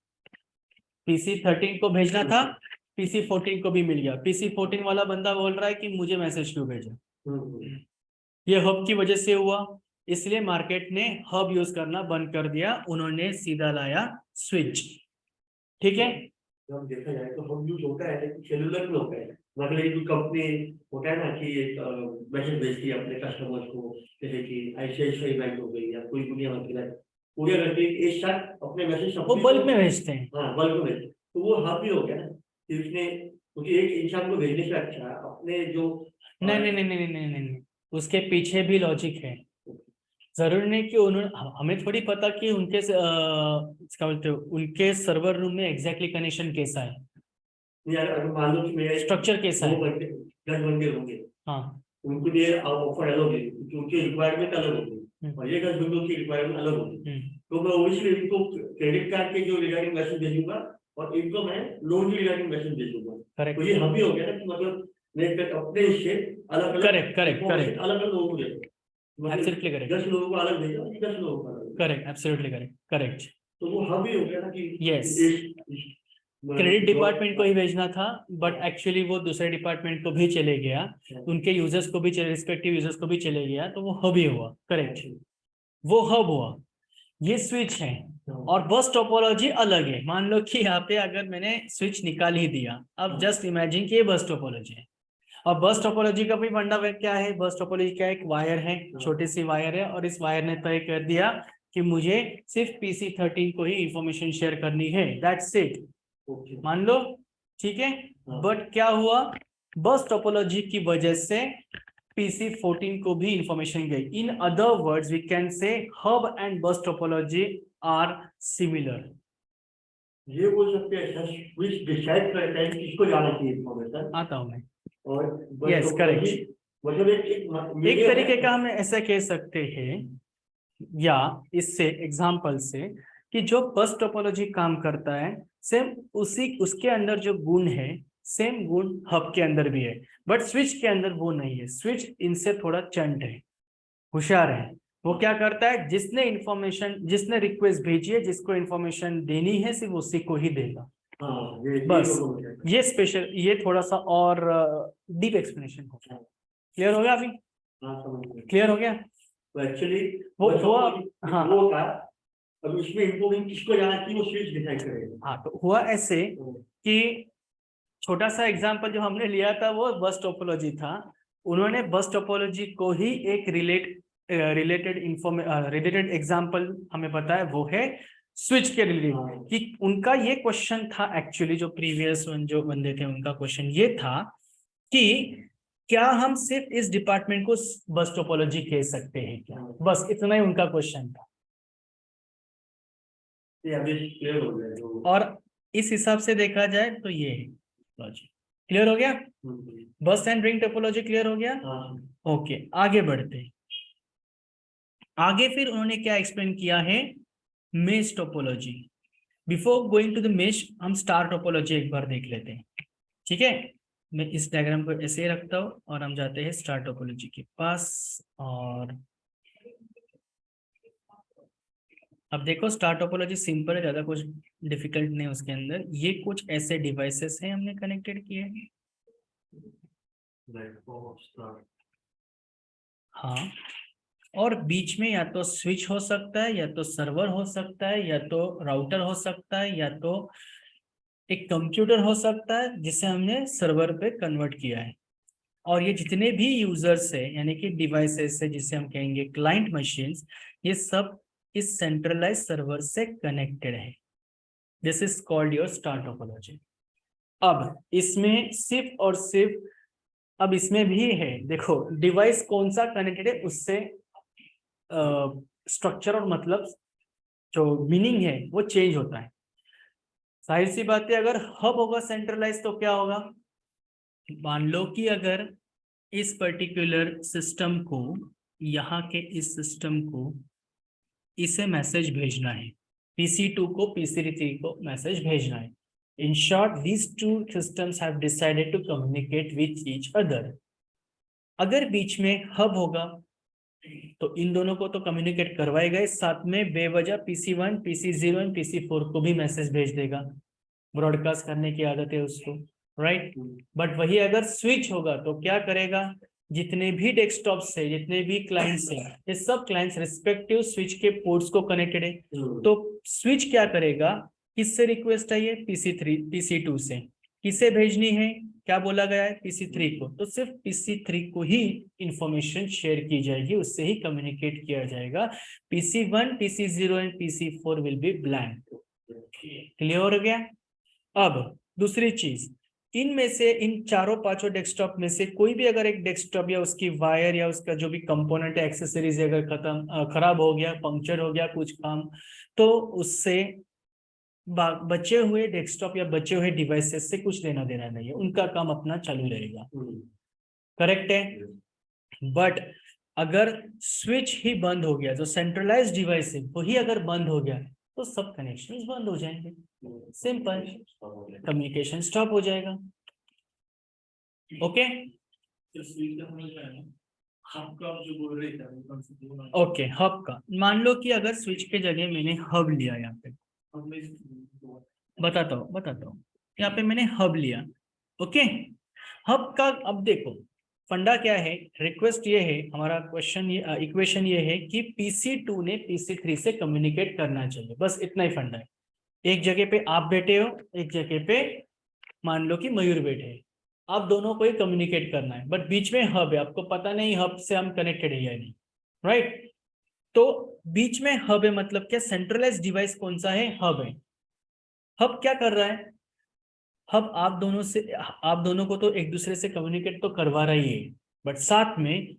PC13 को भेजना था, PC14 को भी मिल गया। PC14 वाला बंदा बोल रहा है कि मुझे मैसेज क्यों भेजा? ये हब की वजह से हुआ, इसलिए मार्केट ने हब यूज करना बंद कर दिया, उन्होंने सीधा लाया स्विच, ठीक है। जब देखा जाए तो हम यूज होता है लेकिन सेलुलर में होता है, मतलब एक कंपनी होता है ना कि मैसेज भेजती है अपने कस्टमर्स को, जैसे कि ICICI बैंक हो गई या कोई दुनिया भर की, पूरे करके एक साथ अपने मैसेज वो बल्क में भेजते हैं। हाँ बल्क में भेजते, तो वो हब ही हो गया ना कि उसने, क्योंकि एक इंसान को भेजने से अच्छा अपने जो नहीं, उसके पीछे भी लॉजिक है। जरूरी नहीं कि उन्होंने, हमें थोड़ी पता कि उनके क्या बोलते हो, उनके सर्वर रूम में एग्जैक्टली कनेक्शन कैसा है, यार अगर मान लो कि मेरे स्ट्रक्चर कैसा है। 10 बंदे होंगे, हाँ उनको लिए ऑफर अलग होगी क्योंकि उनकी रिक्वायरमेंट अलग होगी और ये 10 बंदों की रिक्वायरमेंट अलग होगी। तो मैं ओबियसली इनको क्रेडिट कार्ड के जो रिगार्डिंग मैसेज भेजूंगा और इनको मैं लोन के रिगार्डिंग मैसेज भेजूंगा। करेक्ट, तो ये हम ही हो गया ना कि मतलब मैं अपने इससे अलग अलग करेक्ट अलग अलग लोगों को देता हूं। एब्सोल्युटली करेक्ट, 10 लोगों को अलग भेजा, 10 लोगों को अलग। Correct, absolutely correct, correct. तो वो हब ही हो गया ना कि Yes. मतलब क्रेडिट जो- डिपार्टमेंट को ही भेजना था, बट एक्चुअली वो दूसरे डिपार्टमेंट को भी चले गया, उनके यूजर्स को भी रिस्पेक्टिव यूजर्स को भी चले गया, तो वो हब ही हुआ, करेक्ट, वो हब हुआ। ये स्विच है और बस टोपोलॉजी अलग है। मान लो कि यहाँ पे अगर मैंने स्विच निकाल ही दिया, अब जस्ट इमेजिन कि ये बस टोपोलॉजी है, और बस टोपोलॉजी का भी फंडा क्या है, बस टोपोलॉजी क्या, एक वायर है, छोटी सी वायर है, और इस वायर ने तय कर दिया कि मुझे सिर्फ PC13 को ही इंफॉर्मेशन शेयर करनी है, दैट्स इट, ओके। मान लो, ठीक है। बट क्या हुआ, बस टोपोलॉजी की वजह से PC14 को भी इंफॉर्मेशन गई। In other words we can say hub and bus topology are similar. ये बोल सकते हैं सर, which डिसाइड करता है कि किसको जाना चाहिए इंफॉर्मेशन, आता हूं मैं, और Yes, correct. मतलब एक तरीके का हम ऐसा कह सकते हैं, या इससे एग्जाम्पल से, कि जो बस टोपोलॉजी काम करता है, सेम उसके अंदर जो गुण है, सेम गुण हब के अंदर भी है, बट स्विच के अंदर वो नहीं है। स्विच इनसे थोड़ा चंट है, होशियार है। वो क्या करता है, जिसने रिक्वेस्ट भेजी है, जिसको इन्फॉर्मेशन देनी है, सिर्फ उसी को ही देगा। हाँ, बस ये स्पेशल, ये थोड़ा सा और डीप एक्सप्लेनेशन हो गया। क्लियर हो गया अभी? हाँ, समझ गए। क्लियर हो गया? तो एक्चुअली वो हाँ, हाँ वो था, अब इसमें इंफॉर्मेशन किसको जाना चाहिए वो स्विच डिसाइड करेगा। हाँ, तो हुआ ऐसे कि छोटा सा एग्जांपल जो हमने लिया था वो बस टोपोलॉजी था। उन्होंने बस टोपोलॉजी को ही एक रिलेटेड एग्जांपल हमें बताया, वो है स्विच के रिलेटेड। कि उनका ये क्वेश्चन था एक्चुअली, जो प्रीवियस जो बंदे थे उनका क्वेश्चन ये था कि क्या हम सिर्फ इस डिपार्टमेंट को बस टोपोलॉजी कह सकते हैं क्या, बस इतना ही उनका क्वेश्चन था। ये अभी क्लियर हो गया जो। और इस हिसाब से देखा जाए तो ये है लॉजिक। क्लियर हो गया? बस एंड रिंग टोपोलॉजी क्लियर हो गया? हाँ, ओके, आगे बढ़ते हैं। आगे फिर उन्होंने क्या एक्सप्लेन किया है, mesh topology. Before going to the mesh, हम स्टार टोपोलॉजी एक बार देख लेते हैं, ठीक है। मैं इस डायग्राम को ऐसे ही रखता हूँ और हम जाते हैं स्टार टोपोलॉजी के पास। और अब देखो, स्टार टोपोलॉजी सिंपल है, ज्यादा कुछ डिफिकल्ट नहीं उसके अंदर। ये कुछ ऐसे डिवाइसेस हैं हमने कनेक्टेड किए हैं, हाँ, और बीच में या तो स्विच हो सकता है, या तो सर्वर हो सकता है, या तो राउटर हो सकता है, या तो एक कंप्यूटर हो सकता है जिसे हमने सर्वर पे कन्वर्ट किया है। और ये जितने भी यूजर्स है, यानी कि डिवाइसेस है, जिसे हम कहेंगे क्लाइंट मशीन्स, ये सब इस सेंट्रलाइज सर्वर से कनेक्टेड है। This is called your star topology. अब इसमें सिर्फ और सिर्फ, अब इसमें भी है, देखो डिवाइस कौन सा कनेक्टेड है उससे स्ट्रक्चर और मतलब जो मीनिंग है वो चेंज होता है। जाहिर सी बात है, अगर हब होगा सेंट्रलाइज तो क्या होगा, मान लो कि अगर इस पर्टिकुलर सिस्टम को, यहाँ के इस सिस्टम को इसे मैसेज भेजना है, PC2 को PC3 को मैसेज भेजना है। In short, these two systems have decided to communicate with each other. अगर बीच में हब होगा तो इन दोनों को तो कम्युनिकेट करवाएगा, साथ में बेवजह PC1, PC0 और PC4 को भी मैसेज भेज देगा। ब्रॉडकास्ट करने की आदत है उसको, राइट। बट वही अगर स्विच होगा तो क्या करेगा, जितने भी डेस्कटॉप से, जितने भी क्लाइंट्स हैं, ये सब क्लाइंट्स रिस्पेक्टिव स्विच के पोर्ट्स को कनेक्टेड है। तो स्विच क्या करेगा, किससे रिक्वेस्ट आई है, PC2 से। किसे भेजनी है, क्या बोला गया है, PC3 को, तो सिर्फ PC3 को ही इंफॉर्मेशन शेयर की जाएगी, उससे ही कम्युनिकेट किया जाएगा। PC1, PC0 and PC4 will be blank. Clear हो गया? अब दूसरी चीज, इनमें से, इन चारों पांचों डेस्कटॉप में से कोई भी अगर एक डेस्कटॉप या उसकी वायर या उसका जो भी कंपोनेंट है, एक्सेसरीज अगर खराब हो गया, पंक्चर हो गया कुछ काम, तो उससे बचे हुए डेस्कटॉप या बचे हुए डिवाइसेस से कुछ लेना देना नहीं है, उनका काम अपना चालू रहेगा। करेक्ट है? बट अगर स्विच ही बंद हो गया, जो सेंट्रलाइज डिवाइस है वही अगर बंद हो गया, तो सब कनेक्शन बंद हो जाएंगे। सिंपल, कम्युनिकेशन स्टॉप हो जाएगा। ओके, तो स्विच का समझ में आया ना? हब का आप जो बोल रहे थे वो कौन सा दोनों ओके, हब का मान लो कि अगर स्विच के जगह मैंने हब लिया यहाँ पे, हब में बताता हूँ यहाँ पे मैंने हब लिया। ओके, हब का अब देखो फंडा क्या है, रिक्वेस्ट ये है, हमारा क्वेश्चन ये इक्वेशन ये है कि PC2 ने PC3 से कम्युनिकेट करना चाहिए, बस इतना ही फंडा है। एक जगह पे आप बैठे हो, एक जगह पे मान लो कि मयूर बैठे हैं, आप दोनों को ही कम्युनिकेट करना है, बट बीच में हब है, आपको पता नहीं हब से हम कनेक्टेड है या नहीं, राइट? तो बीच में हब है मतलब क्या, सेंट्रलाइज डिवाइस कौन सा है, हब है। हब क्या कर रहा है, हब आप दोनों को तो एक दूसरे से कम्युनिकेट तो करवा रहा ही है, बट साथ में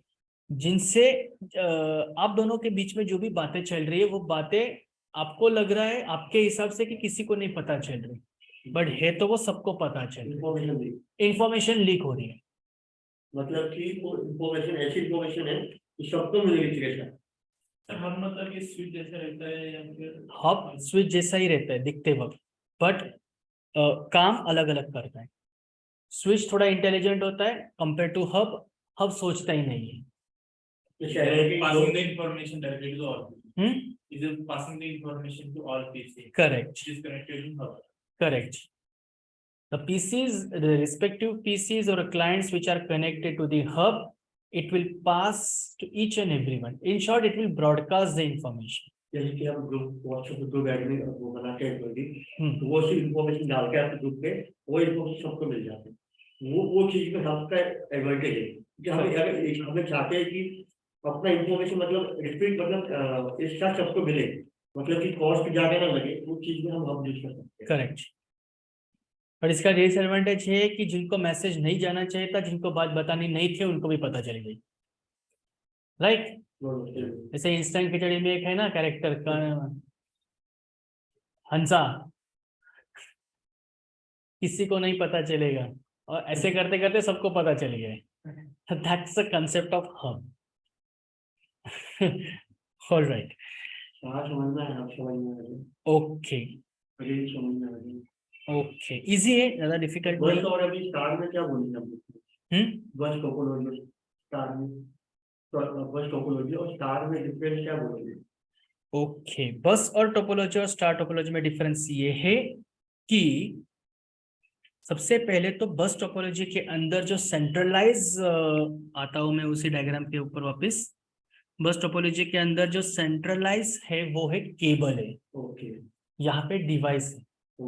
जिनसे आप दोनों के बीच में जो भी बातें चल रही है वो बातें आपको लग रहा है आपके हिसाब से कि किसी को नहीं पता चल रही, बट है तो वो सबको पता चल रही इंफॉर्मेशन दी, है, इंफॉर्मेशन लीक हो रही है। मतलब कि वो इंफॉर्मेशन ऐसी इंफॉर्मेशन है कि सबको मिलेगी चाहिए। सर हब मतलब ये स्विच जैसा रहता है या फिर हब स्विच जैसा ही रहता है दिखते वक्त, बट काम अलग अलग करता है। स्विच थोड़ा इंटेलिजेंट होता है कंपेयर टू हब, हब सोचता ही नहीं है। passing the information directly to all. Hmm, Is it passing the information to all PC? Correct, Which is connected in hub. correct. The PCs, the respective PCs or clients which are connected to the hub, it will pass to each and everyone. In short, it will broadcast the information. जैसे कि हम ग्रुप व्हाट्सएप ग्रुप एडमिन वो बनाते हैं कोई भी, हम्म, तो वो सी इंफॉर्मेशन डाल के आपके ग्रुप पे वो इंफॉर्मेशन सबको मिल जाती है। वो चीज में आपका एडवांटेज है कि हमें अगर हमें चाहते हैं कि अपना इंफॉर्मेशन मतलब रिपीट मतलब एक साथ सबको मिले, मतलब कि कॉस्ट ज्यादा ना लगे, वो चीज में हम यूज कर सकते हैं। करेक्ट। पर इसका डिसएडवांटेज है कि जिनको मैसेज नहीं जाना चाहिए था, जिनको बात बतानी नहीं थी, उनको भी पता चली गई, राइट? जैसे इंस्टेंट खिचड़ी में एक है ना कैरेक्टर का, हंसा, किसी को नहीं पता चलेगा, और ऐसे करते करते सबको पता चल गया। That's the concept of hub. Alright, हाँ समझना है, आप समझना है, ओके मुझे समझना है। ओके, इजी है, ज्यादा डिफिकल्ट बस नहीं। और अभी स्टार में क्या बोलेंगे हम लोग? बस टोपोलॉजी स्टार में, बस टोपोलॉजी और स्टार में डिफरेंस क्या बोलेंगे? ओके, बस और टोपोलॉजी और स्टार टोपोलॉजी में डिफरेंस ये है कि सबसे पहले तो बस टोपोलॉजी के अंदर जो सेंट्रलाइज, आता हूं मैं उसी डायग्राम के ऊपर वापस, बस टोपोलॉजी के अंदर जो सेंट्रलाइज है वो है केबल है, ओके, यहाँ पे डिवाइस है, तो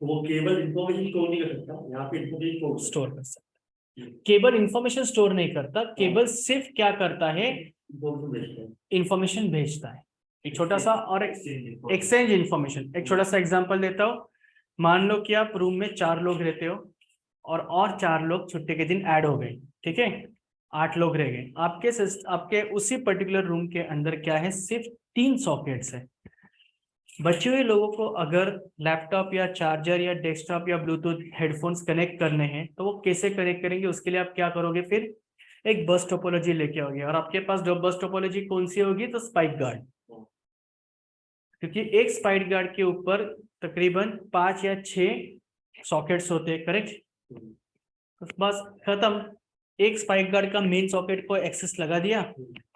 वो केवल इंफॉर्मेशन स्टोर नहीं कर सकता, यहाँ पे इंफॉर्मेशन स्टोर कर सकता है। केबल इंफॉर्मेशन स्टोर नहीं करता, केबल सिर्फ क्या करता है, भेजता है। इंफॉर्मेशन भेजता है। एक छोटा सा और एक्सचेंज इंफॉर्मेशन, एक छोटा सा एग्जांपल देता हूँ। मान लो कि आप रूम में 4 लोग रहते हो और 4 लोग छुट्टी के दिन ऐड हो गए, ठीक है, 8 लोग रह गए। आपके उसी पर्टिकुलर रूम के अंदर क्या है, सिर्फ 3 सॉकेट्स है। बचे हुए लोगों को अगर लैपटॉप या चार्जर या डेस्कटॉप या ब्लूटूथ हेडफोन्स कनेक्ट करने हैं तो वो कैसे कनेक्ट करेंगे, उसके लिए आप क्या करोगे, फिर एक बस टोपोलॉजी लेके आओगे, और आपके पास जो बस टोपोलॉजी कौन सी होगी, तो स्पाइक गार्ड, क्योंकि एक स्पाइक गार्ड के ऊपर तकरीबन 5 या 6 सॉकेट्स होते हैं, करेक्ट? बस खत्म, एक स्पाइक गार्ड का मेन सॉकेट को एक्सेस लगा दिया,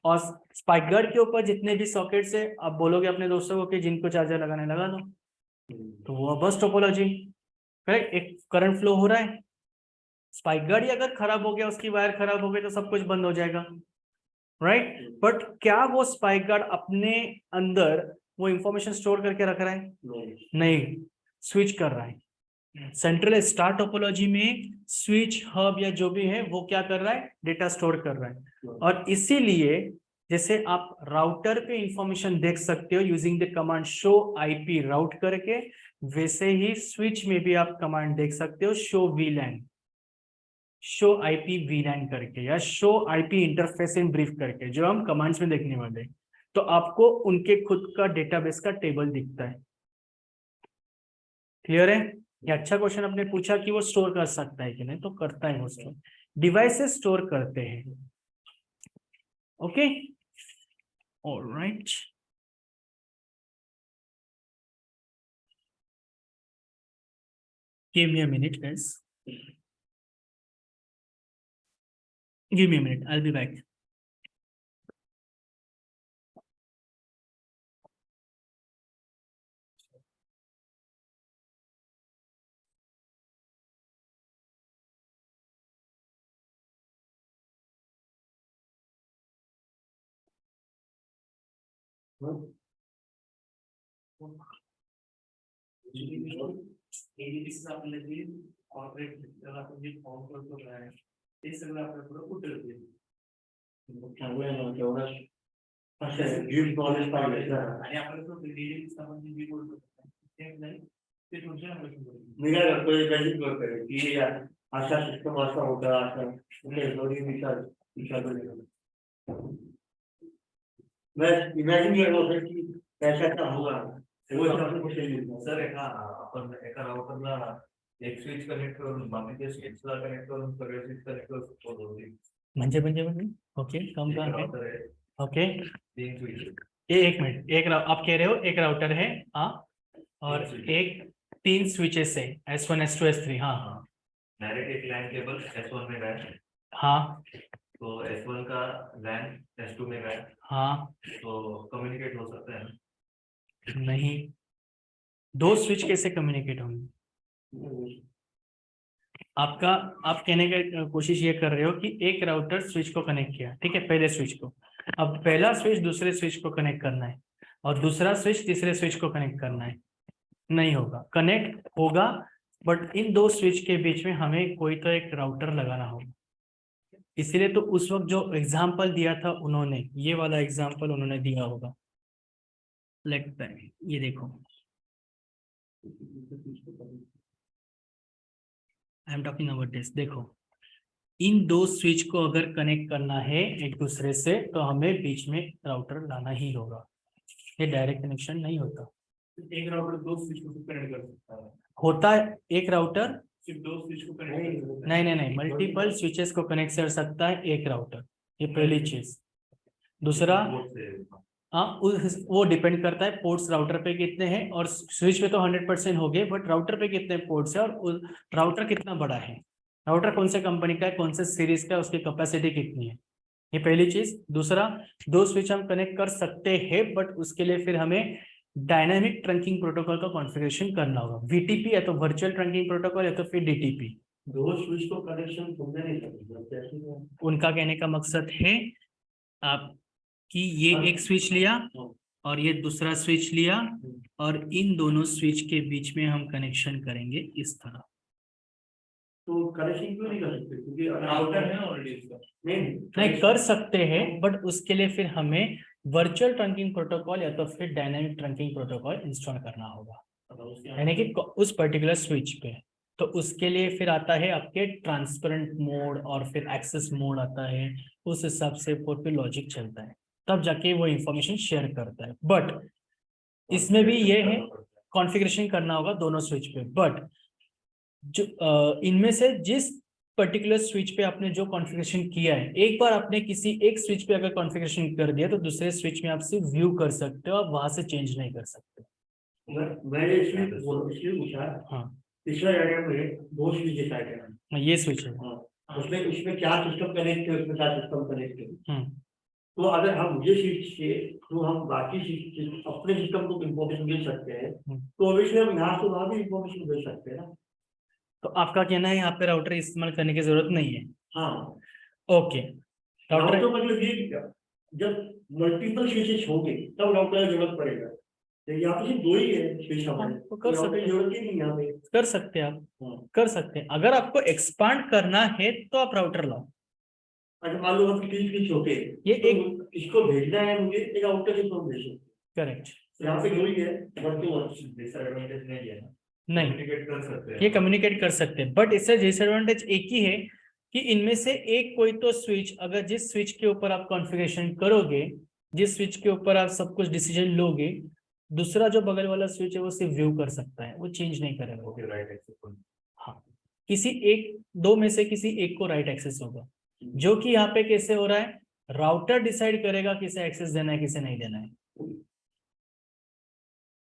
और स्पाइक गार्ड के ऊपर जितने भी सॉकेट्स है आप बोलोगे अपने दोस्तों को कि जिनको चार्जर लगाने लगा दो, तो वो बस टोपोलॉजी, करेक्ट? एक करंट फ्लो हो रहा है, स्पाइक गार्ड ही अगर खराब हो गया, उसकी वायर खराब हो गई तो सब कुछ बंद हो जाएगा, राइट? बट क्या वो स्पाइक गार्ड अपने अंदर वो इंफॉर्मेशन स्टोर करके रख रहा है? नहीं, स्विच कर रहा है। सेंट्रल स्टार टोपोलॉजी में स्विच, हब या जो भी है वो क्या कर रहा है, डेटा स्टोर कर रहा है। और इसीलिए जैसे आप राउटर पे इंफॉर्मेशन देख सकते हो using the command show IP route करके, वैसे ही स्विच में भी आप कमांड देख सकते हो शो वीलैन, शो आईपी वीलैन करके, या show IP interface in brief करके, जो हम कमांड्स में देखने वाले हैं। तो आपको उनके खुद का डेटाबेस का टेबल दिखता है। क्लियर है? ये अच्छा क्वेश्चन आपने पूछा कि वो स्टोर कर सकता है कि नहीं, तो करता है वो स्टोर, डिवाइसेस स्टोर करते हैं। Okay, alright, give me a minute guys, give me a minute, I'll be back. ADPC आपल्याला जे कॉर्पोरेट सेक्टरला आपण जे फॉर्म करतो काय ते सगळं आपल्याला उतरते. चांगलं आहे ना तेवढंच असं आहे डीप नॉलेज पाहिजे ना. आणि आपल्याला ADPC आपण जे बोलतो ते नाही ते तुमच्या मी काय करतोय काही करतोय की अशा सिस्टम असा होता असा विचार मैं इमेजिन कर रहा था कि ऐसा क्या होगा वो सबसे कुछ नहीं सर आपण एका राउटरला एक स्विच कनेक्ट करून बाकीच्या स्विचला कनेक्ट करून सगळे स्विच कनेक्ट करू शकतो. म्हणजे ओके कम का है राउटर है ओके 3 स्विच एक मिनट आप कह रहे हो एक राउटर है हाँ और एक 3 स्विचेस है S1 S2 S3 हाँ डायरेक्ट एक लैन केबल S1 में गया हाँ तो S1 का लैन S2 में गया हाँ तो कम्युनिकेट हो सकता है ना. नहीं 2 स्विच कैसे कम्युनिकेट होंगे? आपका आप कहने का कोशिश ये कर रहे हो कि एक राउटर स्विच को कनेक्ट किया ठीक है पहले स्विच को, अब पहला स्विच दूसरे स्विच को कनेक्ट करना है और दूसरा स्विच तीसरे स्विच को कनेक्ट करना है. नहीं होगा, कनेक्ट होगा बट इन 2 स्विच के बीच में हमें कोई तो एक राउटर लगाना होगा. इसीलिए तो उस वक्त जो एग्जाम्पल दिया था उन्होंने, ये वाला एग्जाम्पल उन्होंने दिया होगा लगता है. ये देखो I am talking about this. देखो इन 2 स्विच को अगर कनेक्ट करना है एक दूसरे से तो हमें बीच में राउटर लाना ही होगा. ये डायरेक्ट कनेक्शन नहीं होता. एक राउटर 2 स्विच को कनेक्ट कर सकता है. होता है एक राउटर सिर्फ 2 स्विच को कनेक्ट कर सकता नहीं मल्टीपल स्विचेस को कनेक्ट कर सकता है एक राउटर. ये पहली चीज. दूसरा हाँ वो डिपेंड करता है पोर्ट्स राउटर पे कितने हैं और स्विच पे तो 100% हो गए बट राउटर पे कितने पोर्ट्स है और राउटर कितना बड़ा है, राउटर कौन से कंपनी का है, कौन से सीरीज का है, उसकी कैपेसिटी कितनी है. ये पहली चीज. दूसरा 2 स्विच हम कनेक्ट कर सकते हैं बट उसके लिए फिर हमें डायनामिक ट्रंकिंग प्रोटोकॉल का कॉन्फ़िगरेशन करना होगा. VTP या तो वर्चुअल ट्रंकिंग प्रोटोकॉल या तो फिर DTP. 2 स्विच को कनेक्शन तुमने नहीं सकते. उनका कहने का मकसद है आप कि ये एक स्विच लिया और ये दूसरा स्विच लिया और इन दोनों स्विच के बीच में हम कनेक्शन करेंगे इस तरह. तो कनेक्शन क्यों नहीं कर सकते क्योंकि राउटर है ऑलरेडी इसका. नहीं कर सकते हैं बट उसके लिए फिर हमें वर्चुअल ट्रंकिंग प्रोटोकॉल या तो फिर डायनामिक ट्रंकिंग प्रोटोकॉल इंस्टॉल करना होगा यानी कि उस पर्टिकुलर स्विच पे. तो उसके लिए फिर आता है आपके ट्रांसपेरेंट मोड और फिर एक्सेस मोड आता है. उस हिसाब से पोर्ट पे लॉजिक चलता है तब जाके वो इंफॉर्मेशन शेयर करता है. बट इसमें भी ये है कॉन्फ़िगरेशन करना होगा दोनों स्विच पे. बट जो इनमें से जिस पर्टिकुलर स्विच पे आपने जो कॉन्फ़िगरेशन किया है, एक बार आपने किसी एक स्विच पे अगर कॉन्फ़िगरेशन कर दिया तो दूसरे स्विच में आप सिर्फ व्यू कर सकते हो, आप वहां से चेंज नहीं कर सकते. मैंने इसलिए पूछा. हाँ पिछला एरिया में 2 स्विच डिसाइड है. ये स्विच है. उसमें क्या सिस्टम कनेक्ट है, उसमें क्या सिस्टम कनेक्ट है. हम्म तो अगर हम मुझे स्विच से तो हम बाकी अपने सिस्टम को इंफॉर्मेशन दे सकते हैं तो ऑब्वियसली हम यहाँ से वहाँ भी इंफॉर्मेशन दे सकते हैं ना. तो आपका कहना है यहाँ पे राउटर इस्तेमाल करने की जरूरत नहीं है. हाँ ओके राउटर तो मतलब ये जब मल्टीपल स्विचेस होंगे तब राउटर की जरूरत पड़ेगा. यहाँ पे सिर्फ 2 ही है स्विच हमारे. तो कर सकते हैं. जरूरत ही नहीं यहाँ पे. कर सकते हैं आप कर सकते हैं. अगर आपको एक्सपांड करना है तो आप राउटर लाओ. अगर मान लो हम 3 स्विच होते ये तो एक इसको भेजना है मुझे एक आउटर से भेज सकते. करेक्ट यहाँ पे 2 ही है. डिसएडवांटेज नहीं है ना. नहीं कम्युनिकेट कर सकते हैं. ये कम्युनिकेट कर सकते हैं बट इससे डिसएडवांटेज एक ही है कि इनमें से एक कोई तो स्विच अगर जिस स्विच के ऊपर आप कॉन्फ़िगरेशन करोगे, जिस स्विच के ऊपर आप सब कुछ डिसीजन लोगे, दूसरा जो बगल वाला स्विच है वो सिर्फ व्यू कर सकता है, वो चेंज नहीं करेगा. Okay right access. हाँ किसी एक 2 में से किसी एक को राइट एक्सेस होगा जो कि यहाँ पे कैसे हो रहा है, राउटर डिसाइड करेगा किसे एक्सेस देना है किसे नहीं देना है.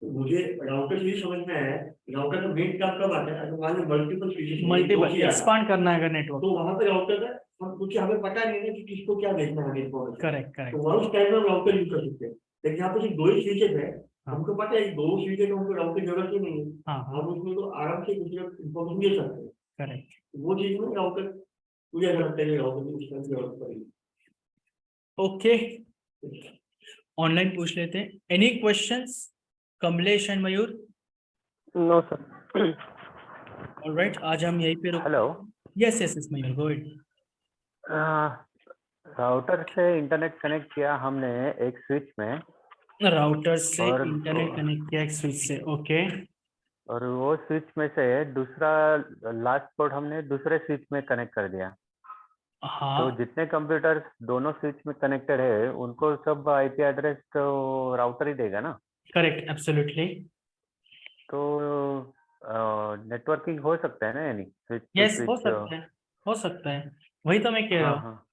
मुझे राउटर ये समझना है राउटर का मेन काम कब आता है अगर मान लो मल्टीपल स्विचेस मल्टीपल एक्सपांड करना है अगर नेटवर्क. तो वहां पे राउटर है हम कुछ हमें पता नहीं है कि किसको क्या देखना है इंफॉर्मेशन. Correct correct. तो वहाँ उस टाइम में राउटर यूज कर सकते हैं. लेकिन यहाँ पे सिर्फ 2 ही स्विचेस है. हमको पता है 2 स्विचेस हमको राउटर की जरूरत ही नहीं है. हाँ हम उसमें तो आराम से कुछ इंफॉर्मेशन दे सकते हैं. करेक्ट. वो चीज में राउटर मुझे ऐसा लगता है राउटर की उसकी जरूरत पड़ेगी. ओके ऑनलाइन पूछ लेते हैं. Any questions Kamlesh and Mayur? No sir. Alright, आज हम यहीं पे रुक. Hello. Yes yes yes Mayur, go it. Router से इंटरनेट कनेक्ट किया हमने एक स्विच में, राउटर से और इंटरनेट कनेक्ट किया एक स्विच से. ओके. और वो स्विच में से दूसरा लास्ट पोर्ट हमने दूसरे स्विच में कनेक्ट कर दिया. तो हाँ जितने कंप्यूटर दोनों स्विच में कनेक्टेड है उनको सब आईपी एड्रेस तो राउटर ही देगा ना. Correct, absolutely. तो नेटवर्किंग हो सकता है ना, यानी स्विच टू यस, हो स्विच. सकता है, हो सकता है. वही तो मैं कह रहा हाँ हूँ. हाँ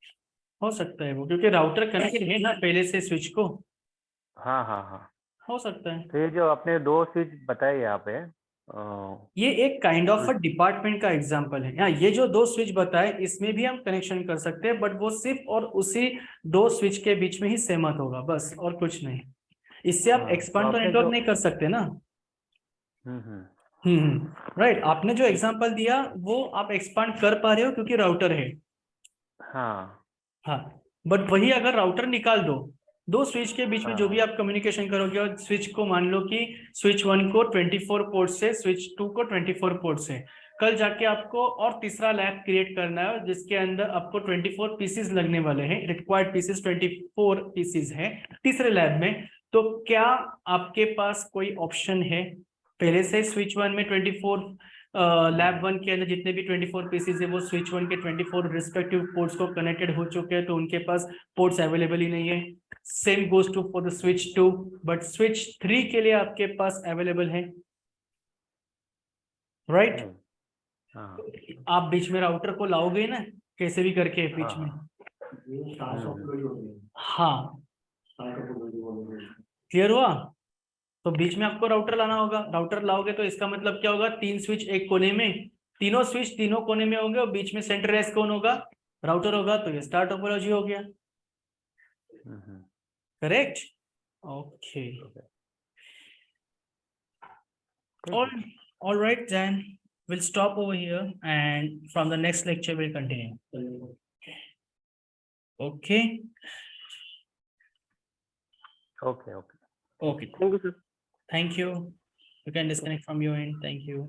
हो सकता है वो, क्योंकि राउटर कनेक्टेड है ना पहले से स्विच को. हाँ हाँ हाँ. हो सकता है. तो ये जो आपने दो स्विच बताए यहाँ पे, ये एक काइंड ऑफ अ डिपार्टमेंट का एग्जांपल है. हाँ, ये जो दो स्विच बताए इसमें भी हम कनेक्शन कर सकते हैं, बट वो सिर्फ और उसी दो स्विच के बीच में ही सहमत होगा, बस और कुछ नहीं. इससे आप हाँ, एक्सपांड तो आपने नेटवर्क जो नहीं कर सकते ना. हम्म. राइट. आपने जो एग्जांपल दिया वो आप एक्सपांड कर पा रहे हो क्योंकि राउटर है. हाँ हाँ, बट वही अगर राउटर निकाल दो, दो स्विच के बीच में जो भी हाँ आप कम्युनिकेशन करोगे, और स्विच को मान लो कि स्विच 1 को 24 पोर्ट से, स्विच 2 को 24 पोर्ट से, कल जाके आपको और तीसरा लैब क्रिएट करना है जिसके अंदर आपको 24 पीसीस लगने वाले हैं. रिक्वायर्ड पीसीस 24 पीसीस है तीसरे लैब में. तो क्या आपके पास कोई ऑप्शन है? पहले से स्विच 1 में 24, लैब 1 के अंदर जितने भी 24 पीसीस है वो स्विच 1 के 24 रिस्पेक्टिव पोर्ट्स को कनेक्टेड हो चुके हैं, तो उनके पास पोर्ट्स अवेलेबल ही नहीं है. Same goes to for the switch 2, but switch 3 के लिए आपके पास अवेलेबल है. राइट. हाँ आप बीच में राउटर को लाओगे ना, कैसे भी करके बीच में. ये स्टार टोपोलॉजी होती है, हाँ, स्टार टोपोलॉजी बोलते हैं. क्लियर हुआ? तो बीच में आपको राउटर लाना होगा. राउटर लाओगे तो इसका मतलब क्या होगा? 3 स्विच एक कोने में, तीनों स्विच तीनों कोने में होंगे और बीच में सेंटर एस कौन होगा? राउटर होगा. तो ये स्टार टोपोलॉजी हो गया. Correct. Okay. All right, then we'll stop over here, and from the next lecture we'll continue. Okay. Okay okay. Okay. Thank you sir. Thank you. You can disconnect from your end. Thank you.